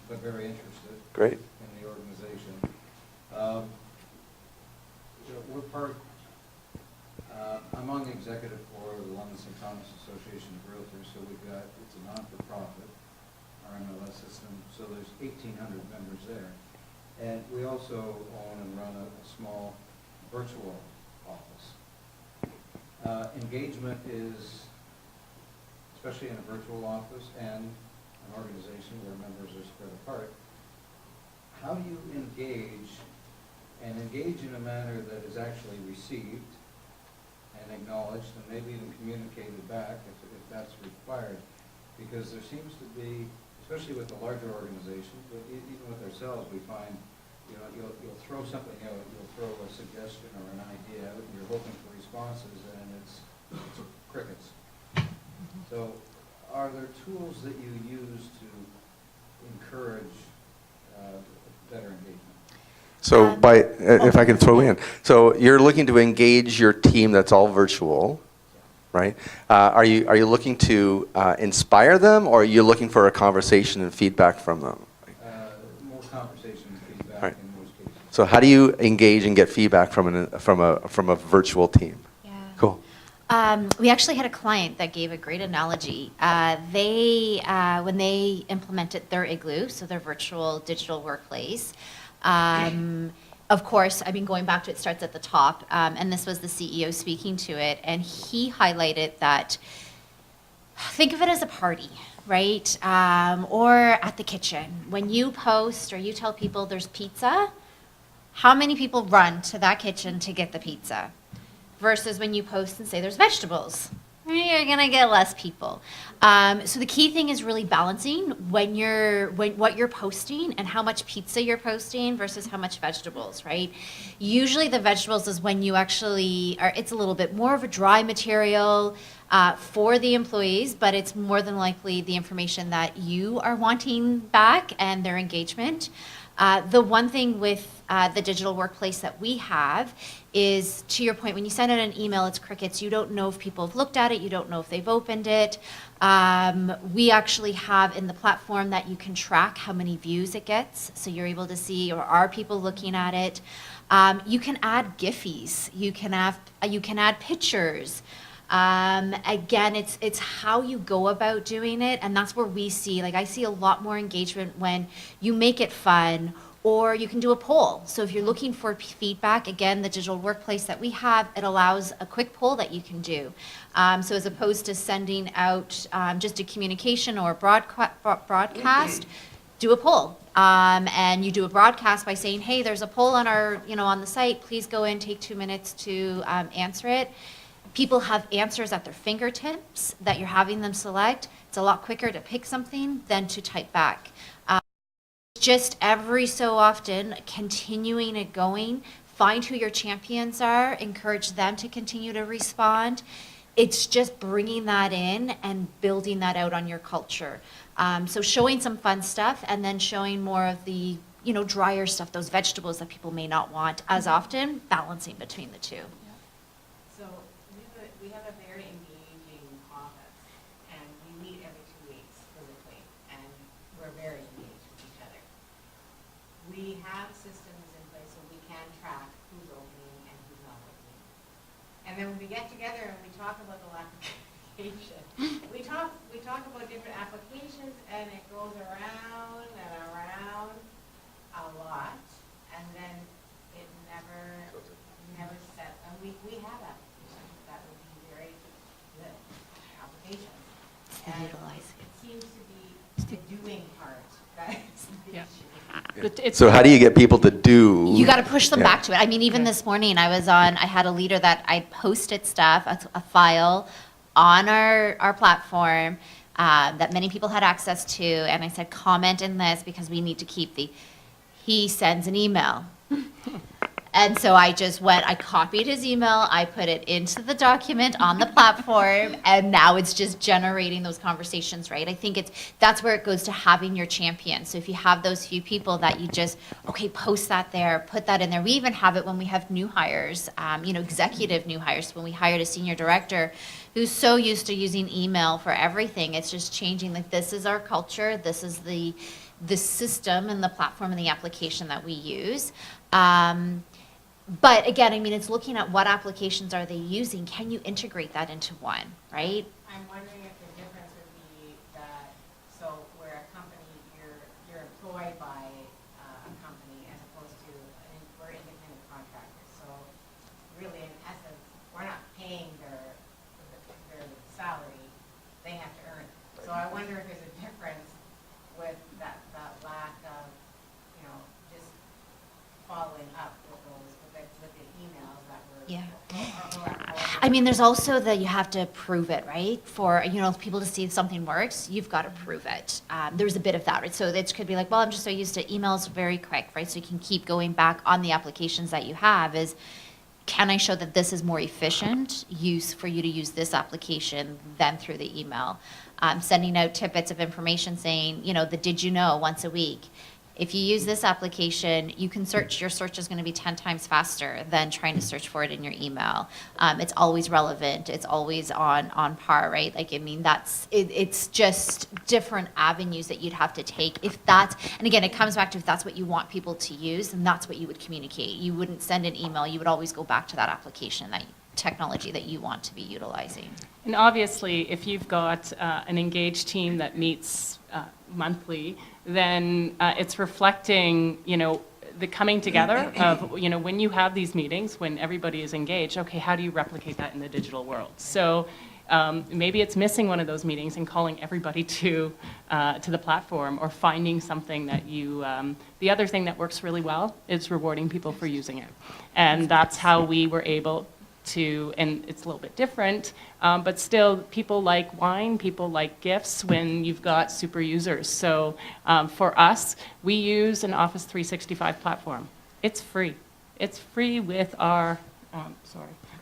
but very interested. Great. In the organization. We're part... I'm on the executive board of the London St. Thomas Association of Realtors, so it's a non-for-profit, our MLS system, so there's 1,800 members there. And we also own and run a small virtual office. Engagement is, especially in a virtual office and an organization where members are spread apart, how do you engage in a manner that is actually received and acknowledged, and maybe even communicated back if that's required? Because there seems to be, especially with the larger organizations, but even with ourselves, we find, you'll throw something out, you'll throw a suggestion or an idea out, and you're hoping for responses, and it's crickets. So are there tools that you use to encourage better engagement? So if I can throw in, so you're looking to engage your team that's all virtual, right? Are you looking to inspire them, or are you looking for a conversation and feedback from them? More conversation and feedback Right. in most cases. So how do you engage and get feedback from a virtual team? Yeah. Cool. We actually had a client that gave a great analogy. When they implemented their Igloo, so their virtual digital workplace, of course, I mean, going back to it starts at the top, and this was the CEO speaking to it, and he highlighted that, think of it as a party, right? Or at the kitchen. When you post or you tell people there's pizza, how many people run to that kitchen to get the pizza? Versus when you post and say there's vegetables, you're gonna get less people. So the key thing is really balancing what you're posting and how much pizza you're posting versus how much vegetables, right? Usually the vegetables is when you actually it's a little bit more of a dry material for the employees, but it's more than likely the information that you are wanting back and their engagement. The one thing with the digital workplace that we have is, to your point, when you send out an email, it's crickets. You don't know if people have looked at it. You don't know if they've opened it. We actually have in the platform that you can track how many views it gets. So you're able to see, or are people looking at it? You can add Giphies. You can add pictures. Again, it's how you go about doing it, and that's where we see, like I see a lot more engagement when you make it fun, or you can do a poll. So if you're looking for feedback, again, the digital workplace that we have, it allows a quick poll that you can do. So as opposed to sending out just a communication or a broadcast, do a poll. And you do a broadcast by saying, hey, there's a poll on our, on the site, please go in, take 2 minutes to answer it. People have answers at their fingertips that you're having them select. It's a lot quicker to pick something than to type back. Just every so often, continuing it going, find who your champions are, encourage them to continue to respond. It's just bringing that in and building that out on your culture. So showing some fun stuff and then showing more of the, drier stuff, those vegetables that people may not want as often, balancing between the two. So we have a very engaging office, and we meet every 2 weeks physically, and we're very engaged with each other. We have systems in place so we can track who's opening and who's not opening. And then when we get together and we talk about the lack of communication, we talk about different applications, and it goes around and around a lot, and then it never set. And we have applications that would be very good applications. And Utilize it seems to be the doing part that's the Yeah. issue. So how do you get people to do? You got to push them Yeah. back to it. I mean, even this morning I had a leader that I posted stuff, a file on our platform that many people had access to, and I said, comment in this because we need to keep he sends an email. And so I copied his email, I put it into the document on the platform, and now it's just generating those conversations, right? I think that's where it goes to having your champion. So if you have those few people that you just, post that there, put that in there. We even have it when we have new hires, executive new hires. When we hired a senior director who's so used to using email for everything, it's just changing, like, this is our culture, this is the system and the platform and the application that we use. But again, I mean, it's looking at what applications are they using. Can you integrate that into one, right? I'm wondering if the difference would be that, so where a company, you're employed by a company as opposed to, we're independent contractors. So really, in essence, we're not paying their salary, they have to earn it. So I wonder if there's a difference with that lack of, just following up with the emails that were. Yeah. I mean, there's also that you have to prove it, right? For, people to see if something works, you've got to prove it. There's a bit of that, right? So it could be like, well, I'm just so used to emails very quick, right? So you can keep going back on the applications that you have is, can I show that this is more efficient use for you to use this application than through the email? Sending out tidbits of information saying, the did you know once a week. If you use this application, you can search, your search is going to be 10 times faster than trying to search for it in your email. It's always relevant. It's always on par, right? Like, I mean, it's just different avenues that you'd have to take if that's, and again, it comes back to if that's what you want people to use, then that's what you would communicate. You wouldn't send an email. You would always go back to that application, that technology that you want to be utilizing. And obviously, if you've got an engaged team that meets monthly, then it's reflecting, the coming together of, when you have these meetings, when everybody is engaged, okay, how do you replicate that in the digital world? So maybe it's missing one of those meetings and calling everybody to the platform, or finding something that you, the other thing that works really well is rewarding people for using it. And that's how we were able to, and it's a little bit different, but still people like wine, people like gifts when you've got super users. So for us, we use an Office 365 platform. It's free. It's free with our,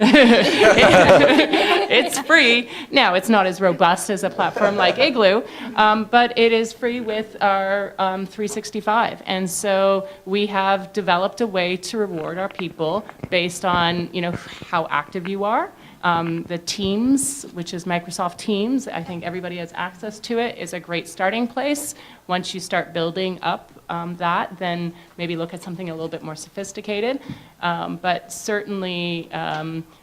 it's free. Now, it's not as robust as a platform like Igloo, but it is free with our 365. And so we have developed a way to reward our people based on, how active you are. The Teams, which is Microsoft Teams, I think everybody has access to it, is a great starting place. Once you start building up that, then maybe look at something a little bit more sophisticated. But certainly,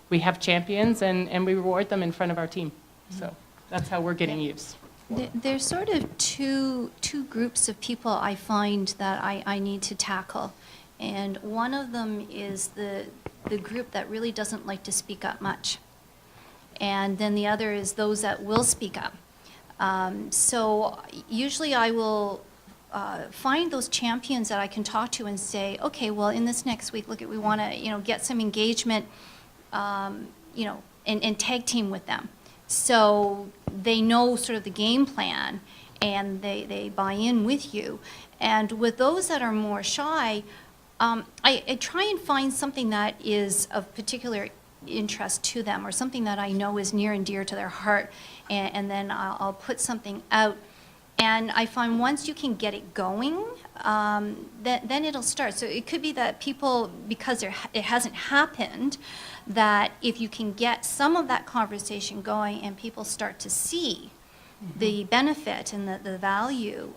we have champions, and we reward them in front of our team. So that's how we're getting use. There's sort of two groups of people I find that I need to tackle. And one of them is the group that really doesn't like to speak up much. And then the other is those that will speak up. So usually I will find those champions that I can talk to and say, okay, well, in this next week, look, we want to, get some engagement, and tag team with them. So they know sort of the game plan, and they buy in with you. And with those that are more shy, I try and find something that is of particular interest to them, or something that I know is near and dear to their heart, and then I'll put something out. And I find once you can get it going, then it'll start. So it could be that people, because it hasn't happened, that if you can get some of that conversation going and people start to see the benefit and the value,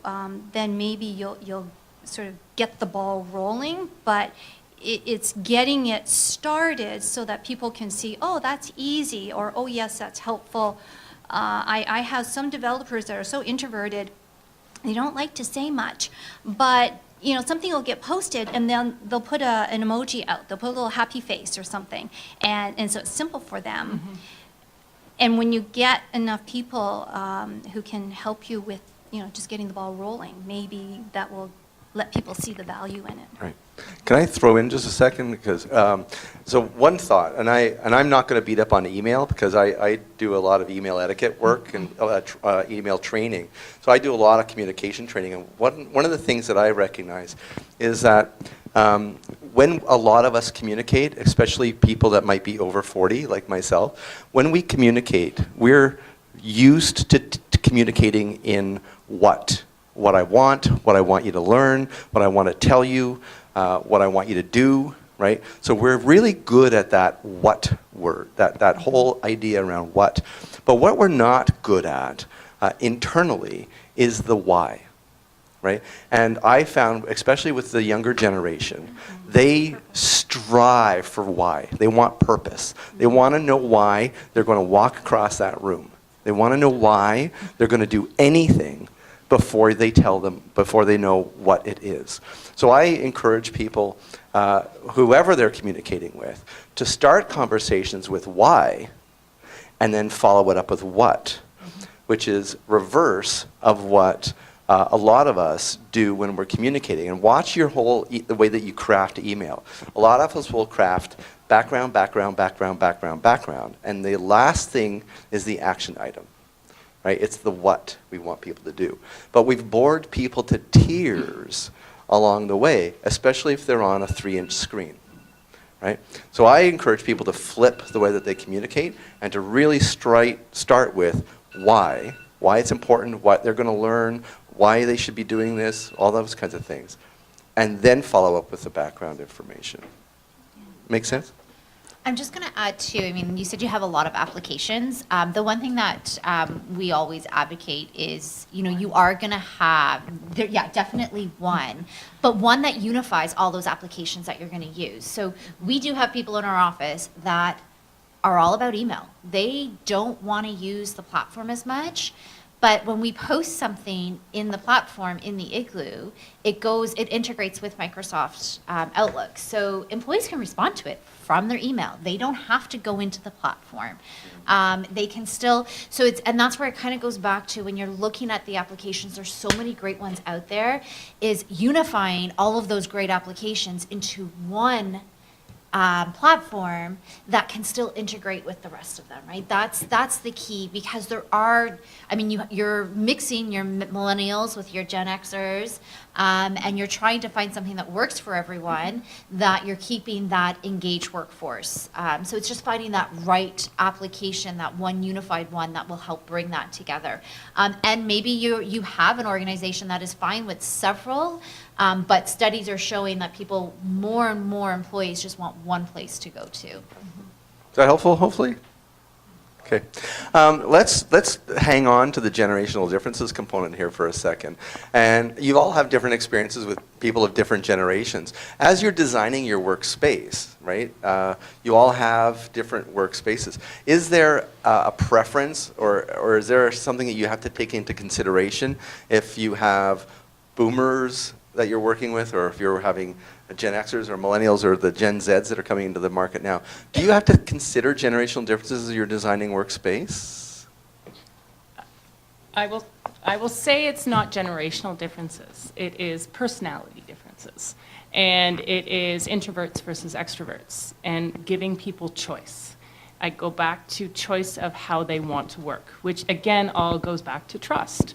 then maybe you'll sort of get the ball rolling. But it's getting it started so that people can see, oh, that's easy, or oh, yes, that's helpful. I have some developers that are so introverted, they don't like to say much, but something will get posted, and then they'll put an emoji out. They'll put a little happy face or something, and so it's simple for them. Mm-hmm. And when you get enough people who can help you with, just getting the ball rolling, maybe that will let people see the value in it. Right. Can I throw in just a second? Because so one thought, and I'm not going to beat up on email, because I do a lot of email etiquette work and email training. So I do a lot of communication training, and one of the things that I recognize is that when a lot of us communicate, especially people that might be over 40, like myself, when we communicate, we're used to communicating in what I want you to learn, what I want to tell you, what I want you to do, right? So we're really good at that what word, that whole idea around what. But what we're not good at internally is the why, right? And I found, especially with the younger generation, they strive for why. They want purpose. They want to know why they're going to walk across that room. They want to know why they're going to do anything before they know what it is. So I encourage people, whoever they're communicating with, to start conversations with why, and then follow it up with what, which is reverse of what a lot of us do when we're communicating. And watch your whole, the way that you craft email. A lot of us will craft background, background, background, background, background. And the last thing is the action item. Right? It's the what we want people to do. But we've bored people to tears along the way, especially if they're on a 3-inch screen. Right? So I encourage people to flip the way that they communicate and to really start with why it's important, what they're going to learn, why they should be doing this, all those kinds of things. And then follow up with the background information. Make sense? I'm just going to add too, I mean, you said you have a lot of applications. The one thing that we always advocate is, you know, you are going to have, yeah, definitely one, but one that unifies all those applications that you're going to use. So we do have people in our office that are all about email. They don't want to use the platform as much. But when we post something in the platform, in the Igloo, it integrates with Microsoft Outlook. So employees can respond to it from their email. They don't have to go into the platform. They can still, and that's where it kind of goes back to when you're looking at the applications, there's so many great ones out there, is unifying all of those great applications into one platform that can still integrate with the rest of them, right? That's the key, because there are, I mean, you're mixing your millennials with your Gen Xers, and you're trying to find something that works for everyone, that you're keeping that engaged workforce. So it's just finding that right application, that one unified one that will help bring that together. And maybe you have an organization that is fine with several, but studies are showing that more and more employees just want one place to go to. Is that helpful, hopefully? Okay. Let's hang on to the generational differences component here for a second. And you all have different experiences with people of different generations. As you're designing your workspace, right, you all have different workspaces. Is there a preference, or is there something that you have to take into consideration if you have boomers that you're working with, or if you're having Gen Xers or millennials or the Gen Zs that are coming into the market now? Do you have to consider generational differences as you're designing workspace? I will say it's not generational differences. It is personality differences. And it is introverts versus extroverts, and giving people choice. I go back to choice of how they want to work, which again all goes back to trust.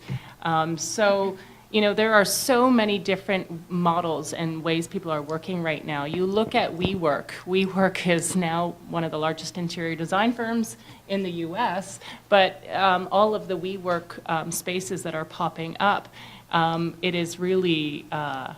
You know, there are so many different models and ways people are working right now. You look at WeWork. WeWork is now one of the largest interior design firms in the US, but all of the WeWork spaces that are popping up, it is really a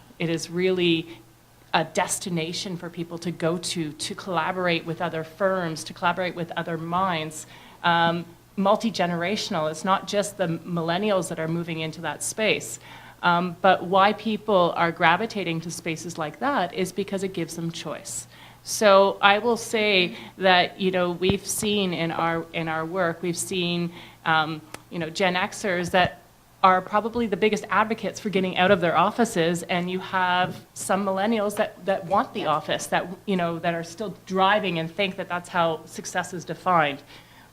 destination for people to go to collaborate with other firms, to collaborate with other minds. Multi-generational. It's not just the millennials that are moving into that space. But why people are gravitating to spaces like that is because it gives them choice. So I will say that, you know, we've seen in our work, we've seen, you know, Gen Xers that are probably the biggest advocates for getting out of their offices, and you have some millennials that want the office, that, you know, that are still driving and think that that's how success is defined.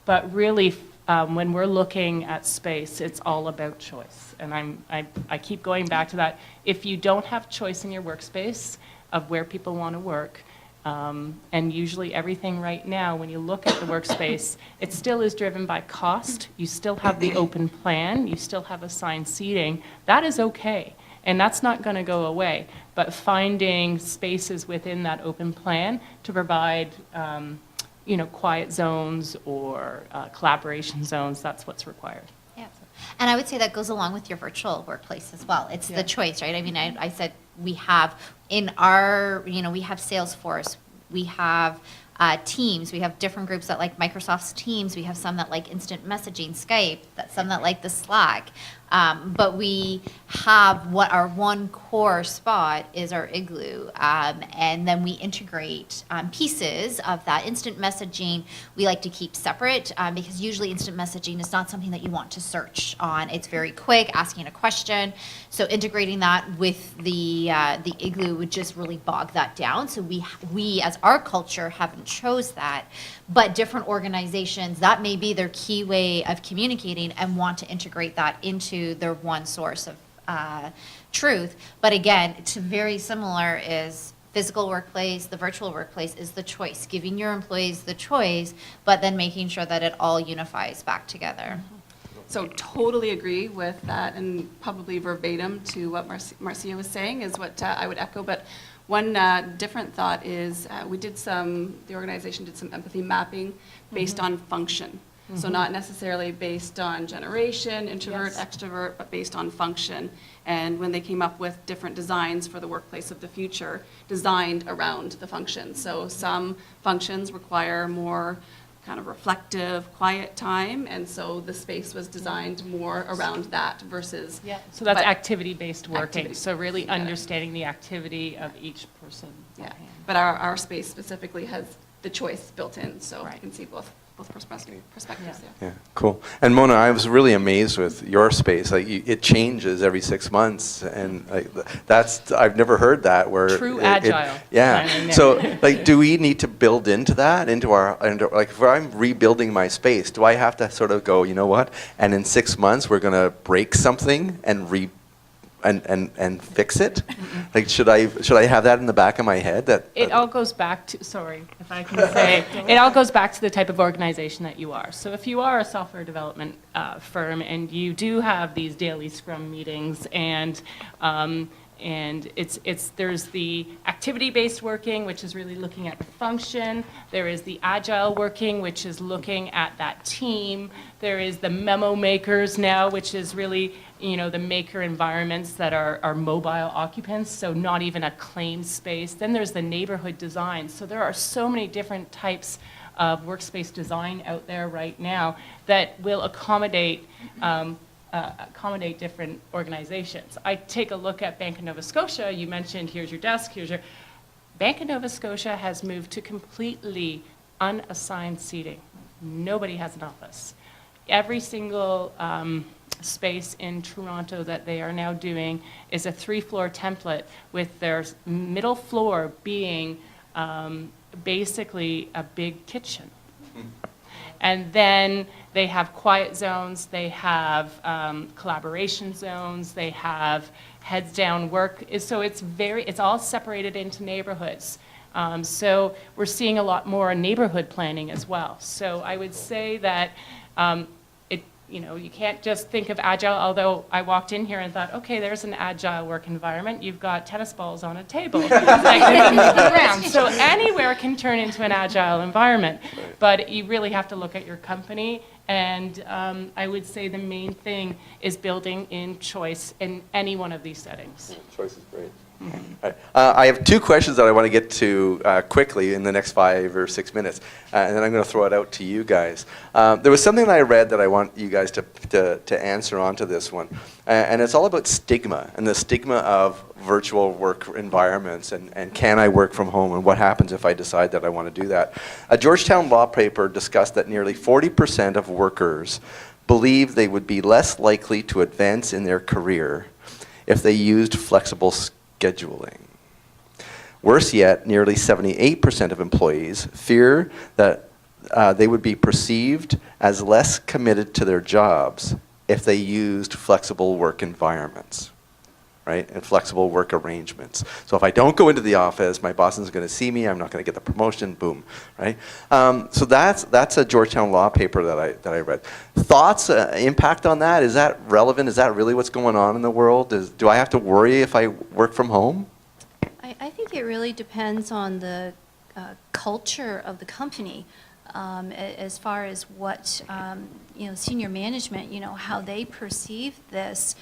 But really, when we're looking at space, it's all about choice. And I keep going back to that. If you don't have choice in your workspace of where people want to work, and usually everything right now, when you look at the workspace, it still is driven by cost. You still have the open plan. You still have assigned seating. That is okay. And that's not going to go away. But finding spaces within that open plan to provide you know, quiet zones or collaboration zones, that's what's required. Yeah. And I would say that goes along with your virtual workplace as well. It's the choice, right? I mean, I said we have in our, you know, we have Salesforce, we have Teams, we have different groups that like Microsoft's Teams, we have some that like instant messaging, Skype, some that like the Slack. But we have what our one core spot is our Igloo. And then we integrate pieces of that instant messaging. We like to keep separate because usually instant messaging is not something that you want to search on. It's very quick, asking a question. So integrating that with the Igloo would just really bog that down. So we as our culture haven't chose that, but different organizations, that may be their key way of communicating and want to integrate that into their one source truth. But again, it's very similar is physical workplace, the virtual workplace is the choice, giving your employees the choice, but then making sure that it all unifies back together. So totally agree with that, and probably verbatim to what Marcia was saying is what I would echo. But one different thought is the organization did some empathy mapping based on function. So not necessarily based on generation, introvert, extrovert, but based on function. And when they came up with different designs for the workplace of the future, designed around the function. So some functions require more kind of reflective, quiet time, and so the space was designed more around that versus. Yeah, so that's but- activity-based working, Activity. so really Yeah. understanding the activity of each person. Yeah, but our space specifically has the choice built in, so Right. you can see both perspectives there. Yeah, cool. And Mona, I was really amazed with your space. Like, it changes every 6 months, and like, I've never heard that. Where True agile yeah. planning there. So, like, do we need to build into that like, if I'm rebuilding my space, do I have to sort of go, you know what? And in 6 months, we're going to break something and and fix it? Like, should I have that in the back of my head? It all goes back to, sorry, if I can say, it all goes back to the type of organization that you are. So if you are a software development firm and you do have these daily Scrum meetings and there's the activity-based working, which is really looking at the function. There is the agile working, which is looking at that team. There is the memo makers now, which is really, the maker environments that are mobile occupants, so not even a claimed space. Then there's the neighborhood design. So there are so many different types of workspace design out there right now that will accommodate different organizations. I take a look at Bank of Nova Scotia. You mentioned, here's your desk, Bank of Nova Scotia has moved to completely unassigned seating. Nobody has an office. Every single space in Toronto that they are now doing is a 3-floor template, with their middle floor being basically a big kitchen. And then they have quiet zones, they have collaboration zones, they have heads down work. So it's all separated into neighborhoods. So we're seeing a lot more neighborhood planning as well. So I would say that you can't just think of agile, although I walked in here and thought, okay, there's an agile work environment. You've got tennis balls on a table that you can move around. So anywhere can turn into an agile environment. But you really have to look at your company. And I would say the main thing is building in choice in any one of these settings. Choice is great. Right. I have 2 questions that I want to get to quickly in the next 5 or 6 minutes, and then I'm going to throw it out to you guys. There was something that I read that I want you guys to answer onto this one, and it's all about stigma and the stigma of virtual work environments, and can I work from home, and what happens if I decide that I want to do that. A Georgetown law paper discussed that nearly 40% of workers believe they would be less likely to advance in their career if they used flexible scheduling. Worse yet, nearly 78% of employees fear that they would be perceived as less committed to their jobs if they used flexible work environments, right? And flexible work arrangements. So if I don't go into the office, my boss isn't going to see me, I'm not going to get the promotion, boom, right? So that's a Georgetown law paper that I read. Thoughts, impact on that? Is that relevant? Is that really what's going on in the world? Do I have to worry if I work from home? I think it really depends on the culture of the company, as far as what senior management, how they perceive this.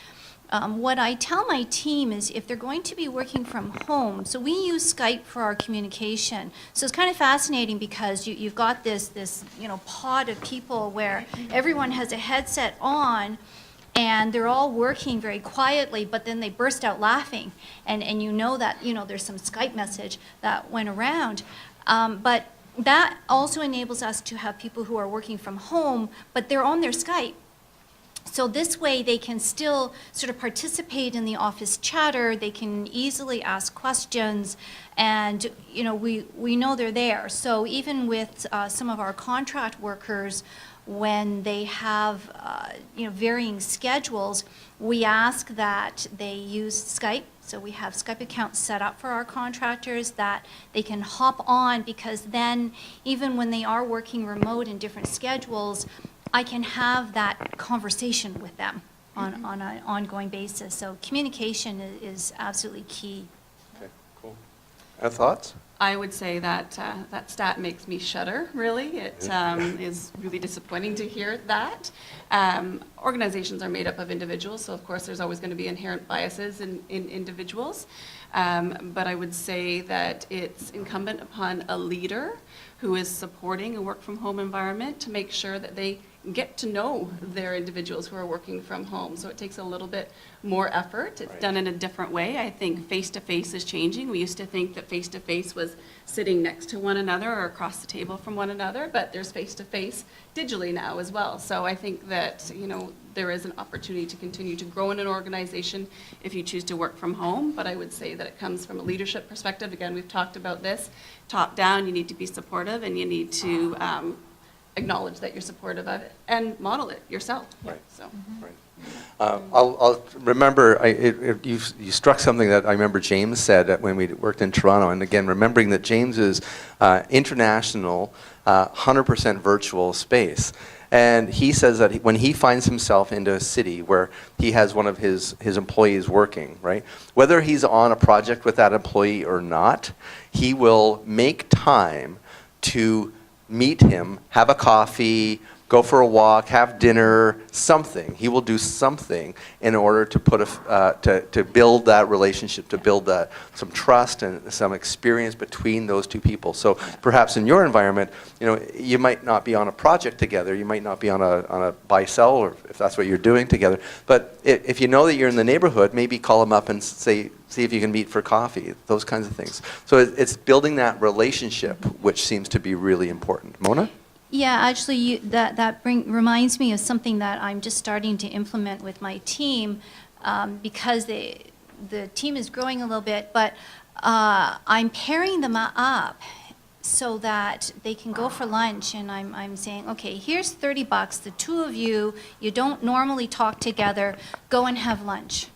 What I tell my team is if they're going to be working from home, so we use Skype for our communication. So it's kind of fascinating because you've got this pod of people where everyone has a headset on and they're all working very quietly, but then they burst out laughing. And that, there's some Skype message that went around. But that also enables us to have people who are working from home, but they're on their Skype. So this way they can still sort of participate in the office chatter, they can easily ask questions, and we know they're there. So even with some of our contract workers, when they have varying schedules, we ask that they use Skype. So we have Skype accounts set up for our contractors that they can hop on, because then even when they are working remote in different schedules, I can have that conversation with them on an ongoing basis. So communication is absolutely key. Okay, cool. Thoughts? I would say that that stat makes me shudder, really. It is really disappointing to hear that. Organizations are made up of individuals, so of course there's always going to be inherent biases in individuals. But I would say that it's incumbent upon a leader who is supporting a work-from-home environment to make sure that they get to know their individuals who are working from home. So it takes a little bit more effort. It's done in a different way. I think face-to-face is changing. We used to think that face-to-face was sitting next to one another or across the table from one another, but there's face-to-face digitally now as well. So I think that, there is an opportunity to continue to grow in an organization if you choose to work from home. But I would say that it comes from a leadership perspective. Again, we've talked about this. Top down, you need to be supportive, and you need to acknowledge that you're supportive of it and model it yourself. Right. So. Right. I'll remember, you struck something that I remember James said when we worked in Toronto, and again, remembering that James is international, 100% virtual space. And he says that when he finds himself into a city where he has one of his employees working, right, whether he's on a project with that employee or not, he will make time to meet him, have a coffee, go for a walk, have dinner, something. He will do something in order to put to build that relationship, to build some trust and some experience between those two people. So perhaps in your environment, you might not be on a project together, you might not be on a buy-sell, or if that's what you're doing together. But if you know that you're in the neighborhood, maybe call them up and see if you can meet for coffee, those kinds of things. So it's building that relationship, which seems to be really important. Mona? Yeah, actually, that reminds me of something that I'm just starting to implement with my team, because the team is growing a little bit, but I'm pairing them up so that they can go for lunch, and I'm saying, okay, here's $30. The two of you don't normally talk together, go and have lunch.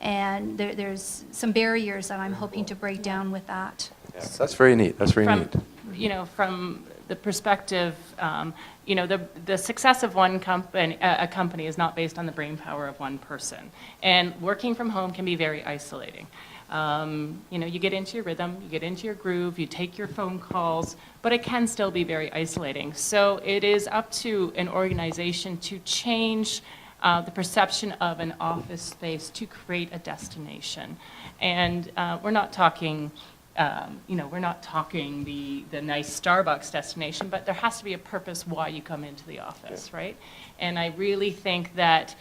And there's some barriers that I'm hoping to break down with that. Yeah, that's very neat. That's very neat. From the perspective, the success of a company is not based on the brainpower of one person. And working from home can be very isolating. You get into your rhythm, you get into your groove, you take your phone calls, but it can still be very isolating. So it is up to an organization to change the perception of an office space to create a destination. And we're not talking we're not talking the nice Starbucks destination, but there has to be a purpose why you come into the office, right? And I really think that,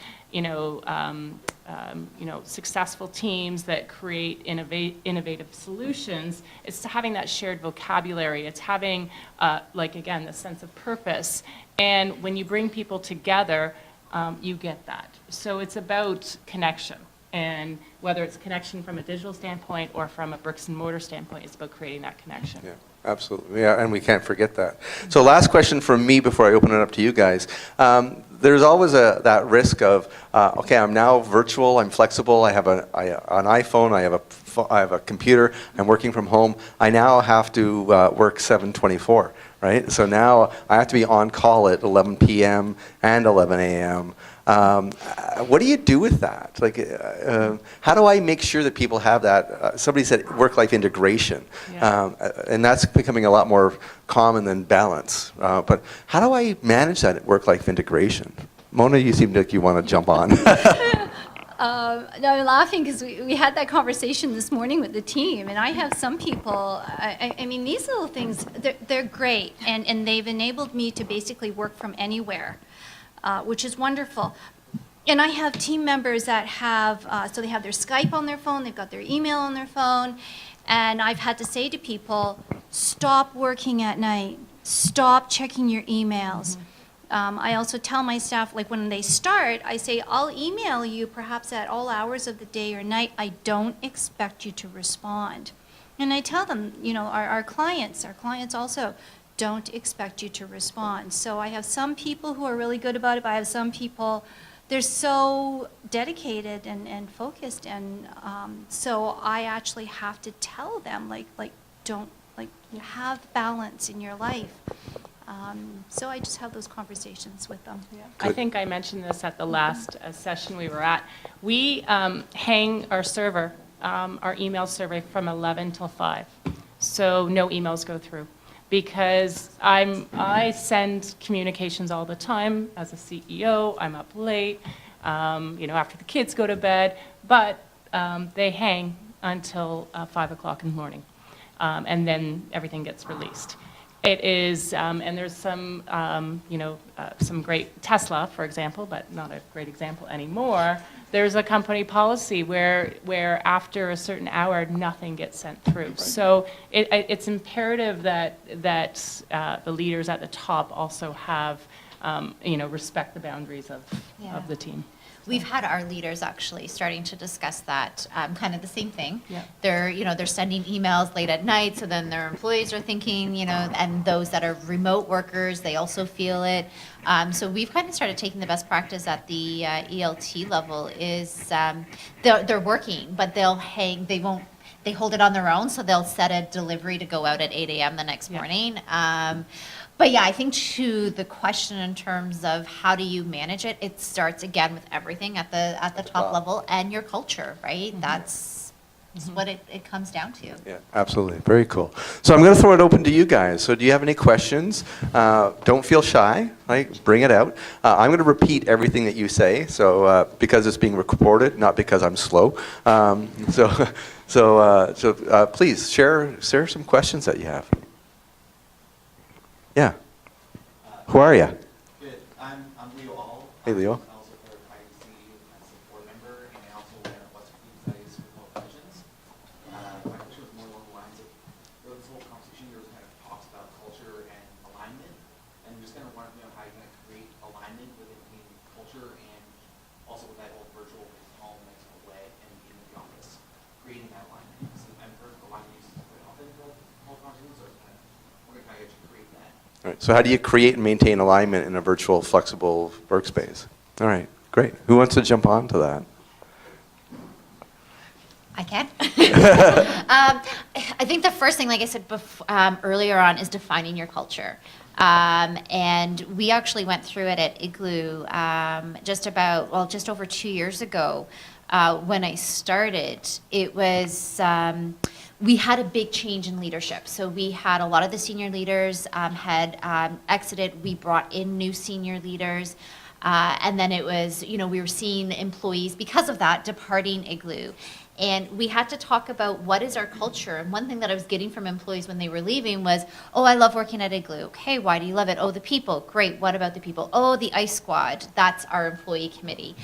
successful teams that create innovative solutions, it's having that shared vocabulary. It's having, again, the sense of purpose. And when you bring people together, you get that. So it's about connection. And whether it's connection from a digital standpoint or from a bricks and mortar standpoint, it's about creating that connection. Yeah, absolutely. Yeah, and we can't forget that. So last question from me before I open it up to you guys. There's always that risk of, okay, I'm now virtual, I'm flexible, I have an iPhone, I have a computer, I'm working from home. I now have to work 7/24, right? So now I have to be on call at 11 p.m. and 11 a.m. What do you do with that? How do I make sure that people have that? Somebody said work-life integration, and that's becoming a lot more common than balance. But how do I manage that work-life integration? Mona, you seem like you want to jump on. No, I'm laughing because we had that conversation this morning with the team, and I have some people, I mean, these little things, they're great, and they've enabled me to basically work from anywhere. Which is wonderful. And I have team members that have, so they have their Skype on their phone, they've got their email on their phone, and I've had to say to people, stop working at night, stop checking your emails. I also tell my staff, when they start, I say, I'll email you perhaps at all hours of the day or night. I don't expect you to respond. And I tell them, our clients also, don't expect you to respond. So I have some people who are really good about it, but I have some people, they're so dedicated and focused, and so I actually have to tell them, don't, have balance in your life. So I just have those conversations with them. I think I mentioned this at the last session we were at. We hang our server, our email survey, from 11 till 5. So no emails go through. Because I send communications all the time. As a CEO, I'm up late, after the kids go to bed, but they hang until 5 o'clock in the morning. And then everything gets released. It is, and there's some, some great Tesla, for example, but not a great example anymore. There's a company policy where after a certain hour, nothing gets sent through. Right. So it's imperative that the leaders at the top also have, respect the boundaries of the team. We've had our leaders actually starting to discuss that, kind of the same thing. Yeah. They're sending emails late at night, so then their employees are thinking, and those that are remote workers, they also feel it. So we've kind of started taking the best practice at the ELT level is they're working, but they hold it on their own, so they'll set a delivery to go out at 8 a.m. the next morning. But yeah, I think to the question in terms of how do you manage it, it starts again with everything at the top level and your culture, right? Mm-hmm. That's what it comes down to. Yeah, absolutely. Very cool. So I'm going to throw it open to you guys. So do you have any questions? Don't feel shy. Bring it out. I'm going to repeat everything that you say, so because it's being recorded, not because I'm slow. So please share some questions that you have. Yeah. Who are you? Good. I'm Leo All. Hey, Leo. I'm also part of IABC as a board member, and I also ran Western Food Studies for Global Visions. My question was more along the lines of this whole conversation. There was kind of talks about culture and alignment, and just kind of wanted to know how you're going to create alignment within culture and also with that whole virtual home next away and in the office, creating that alignment. So I've heard alignment uses quite often for whole conversations, so I was kind of wondering how you actually create that. All right. So how do you create and maintain alignment in a virtual, flexible workspace? All right, great. Who wants to jump on to that? I can. I think the first thing, like I said earlier on, is defining your culture. And we actually went through it at Igloo just over 2 years ago. When I started, it was... we had a big change in leadership. So we had a lot of the senior leaders had exited. We brought in new senior leaders. And then it was, we were seeing employees, because of that, departing Igloo. And we had to talk about what is our culture. And one thing that I was getting from employees when they were leaving was, oh, I love working at Igloo. Okay, why do you love it? Oh, the people. Great. What about the people? Oh, the ice squad. That's our employee committee.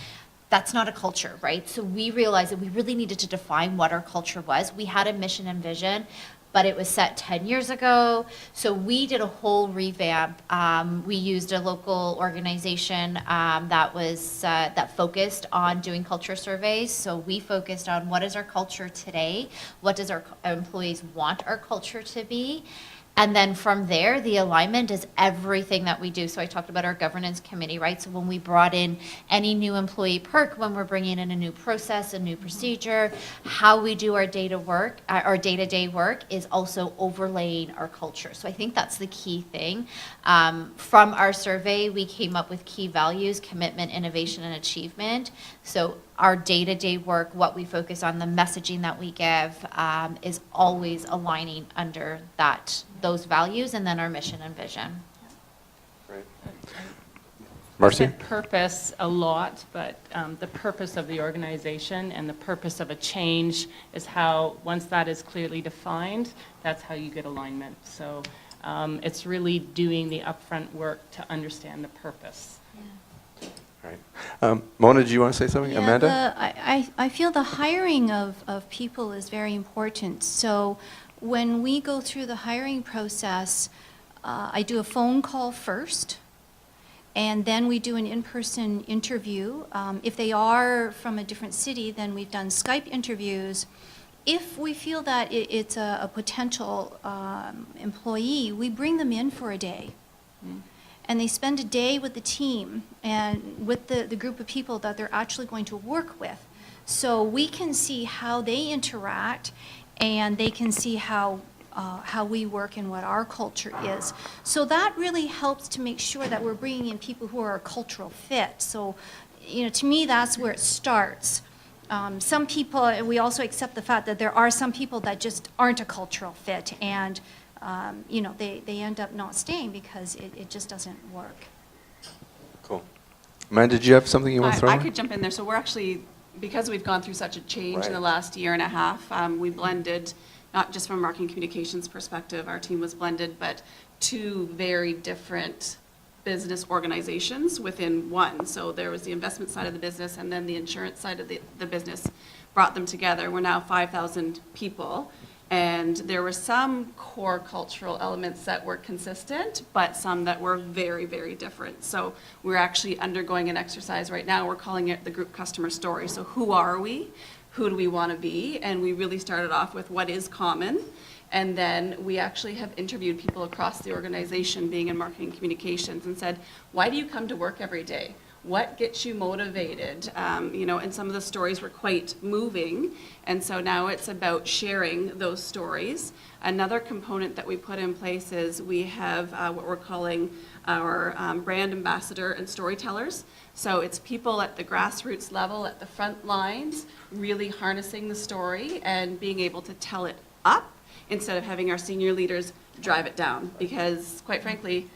That's not a culture, right? So we realized that we really needed to define what our culture was. We had a mission and vision, but it was set 10 years ago. So we did a whole revamp. We used a local organization that focused on doing culture surveys. So we focused on what is our culture today? What does our employees want our culture to be? And then from there, the alignment is everything that we do. So I talked about our governance committee, right? So when we brought in any new employee perk, when we're bringing in a new process, a new procedure, how we do our day-to-day work is also overlaying our culture. So I think that's the key thing. From our survey, we came up with key values: commitment, innovation, and achievement. So our day-to-day work, what we focus on, the messaging that we give, is always aligning under those values, and then our mission and vision. Great. Marcy? Marcy? Purpose a lot, but the purpose of the organization and the purpose of a change is how, once that is clearly defined, that's how you get alignment. So it's really doing the upfront work to understand the purpose. Right. Mona, did you want to say something? Yeah, Amanda? I feel the hiring of people is very important. So when we go through the hiring process, I do a phone call first, and then we do an in-person interview. If they are from a different city, then we've done Skype interviews. if we feel that it's a potential employee, we bring them in for a day. And they spend a day with the team and with the group of people that they're actually going to work with. So we can see how they interact, and they can see how we work and what our culture is. So that really helps to make sure that we're bringing in people who are a cultural fit. So, to me, that's where it starts. Some people, and we also accept the fact that there are some people that just aren't a cultural fit, and they end up not staying because it just doesn't work. Cool. Amanda, did you have something you want to throw I in? could jump in there. So we're actually, because we've gone through such a change in the Right. last year and a half, we blended, not just from a marketing communications perspective, our team was blended, but two very different business organizations within one. So there was the investment side of the business, and then the insurance side of the business brought them together. We're now 5,000 people. And there were some core cultural elements that were consistent, but some that were very, very different. So we're actually undergoing an exercise right now. We're calling it the group customer story. So who are we? Who do we want to be? And we really started off with what is common. And then we actually have interviewed people across the organization, being in marketing communications, and said, why do you come to work every day? What gets you motivated? And some of the stories were quite moving. And so now it's about sharing those stories. Another component that we put in place is we have what we're calling our brand ambassador and storytellers. So it's people at the grassroots level, at the front lines, really harnessing the story and being able to tell it up instead of having our senior leaders drive it down. Because quite frankly,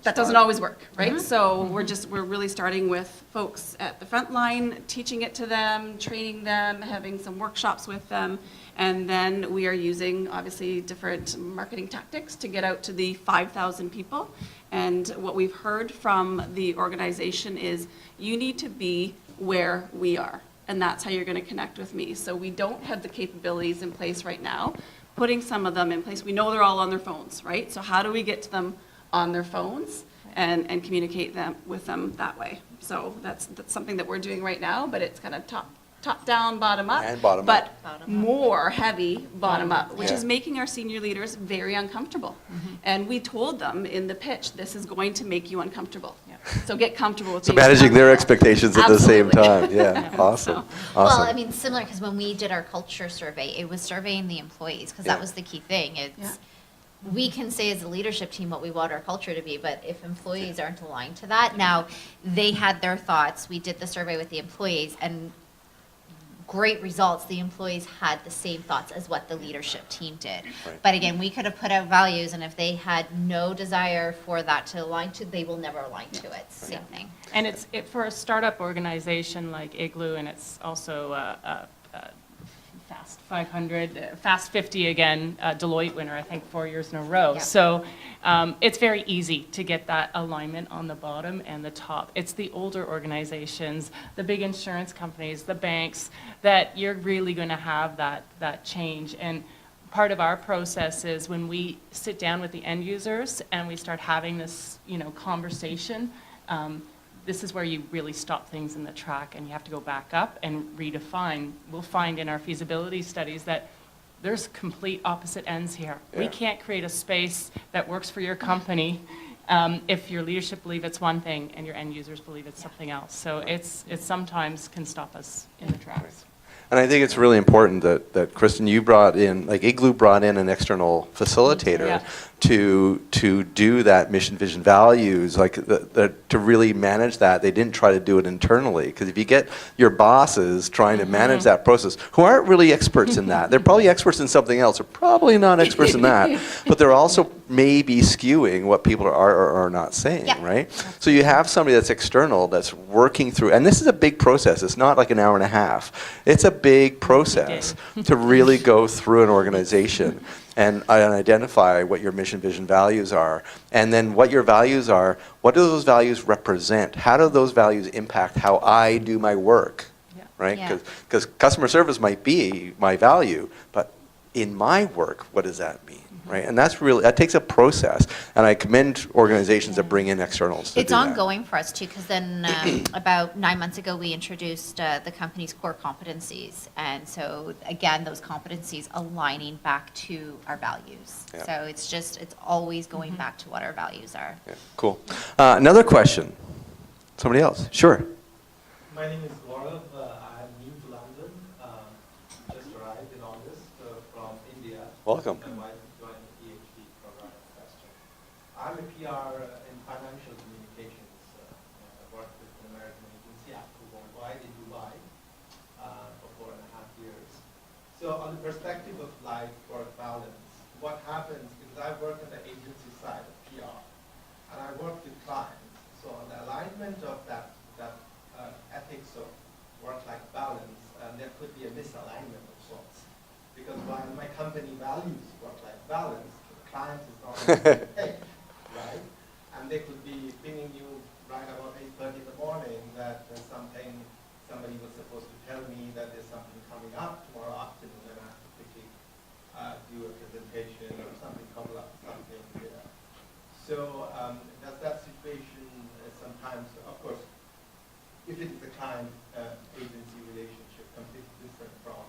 that doesn't always work, right? So we're really starting with folks at the front line, teaching it to them, training them, having some workshops with them, and then we are using obviously different marketing tactics to get out to the 5,000 people. And what we've heard from the organization is, you need to be where we are, and that's how you're going to connect with me. So we don't have the capabilities in place right now. Putting some of them in place, we know they're all on their phones, right? So how do we get to them on their phones and communicate with them that way? So that's something that we're doing right now, but it's kind of top down, bottom up. And bottom but up. Bottom up. more heavy bottom up, which Yeah. is making our senior leaders very uncomfortable. And we told them in the pitch, this is going to make you uncomfortable. So get comfortable with So being managing their uncomfortable. expectations at the same Absolutely. time. Yeah, awesome. Well, Awesome. I mean, similar, because when we did our culture survey, it was surveying the employees, because Yeah. that was the key thing. Yeah. It's, we can say as a leadership team what we want our culture to be, but if employees aren't aligned to that, now, they had their thoughts, we did the survey with the employees, and great results, the employees had the same thoughts as what the leadership team did. Right. But again, we could have put out values, and if they had no desire for that to align to, they will never align to it, same thing. And it's for a startup organization like Igloo, and it's also a Fast 500, Fast 50 again, Deloitte winner, I think 4 years in a row. Yeah. So it's very easy to get that alignment on the bottom and the top. It's the older organizations, the big insurance companies, the banks, that you're really going to have that change. And part of our process is when we sit down with the end users and we start having this, conversation, this is where you really stop things in the track, and you have to go back up and redefine. We'll find in our feasibility studies that there's complete opposite ends here. We Yeah. can't create a space that works for your company if your leadership believe it's one thing and your end users believe it's something else. So it sometimes can stop us in the tracks. And I think it's really important that Kristen, you brought in, like Igloo brought in an external facilitator Yeah. to do that mission, vision, values, like to really manage that. They didn't try to do it internally, because if you get your bosses trying to manage that process, who aren't really experts in that, they're probably experts in something else, or probably not experts in that, but they're also maybe skewing what people are or are not saying, Yeah. right? So you have somebody that's external that's working through, and this is a big process. It's not like an hour and a half. It's a big process to really go through an organization and identify what your mission, vision, values are. And then what your values are, what do those values represent? How do those values impact how I do my work, Yeah. right? Yeah. Because customer service might be my value, but in my work, what does that mean, right? And that takes a process, and I commend organizations that bring in externals to It's do that. ongoing for us too, because then about 9 months ago, we introduced the company's core competencies. And so again, those competencies aligning back to our values. Yeah. So it's always going back to what our values are. Yeah, cool. Another question. Somebody else? Sure. My name is Gaurav. I'm new to London. Just arrived in August from India. Welcome. My wife joined the PhD program at Western. I'm a PR in financial communications. I worked with an American agency, Apple Worldwide, in Dubai for 4.5 years. So on the perspective of life-work balance, what happens, because I work on the agency side of PR, and I work with clients. So on the alignment of that ethics of work-life balance, there could be a misalignment of sorts. Because while my company values work-life balance, the client is not on the same page, right? And they could be pinging you right about 8:30 in the morning that there's somebody was supposed to tell me that there's something coming up tomorrow afternoon, and I have to quickly do a presentation or something, come up something, you know. So does that situation sometimes, of course, if it is a client-agency relationship, completely different from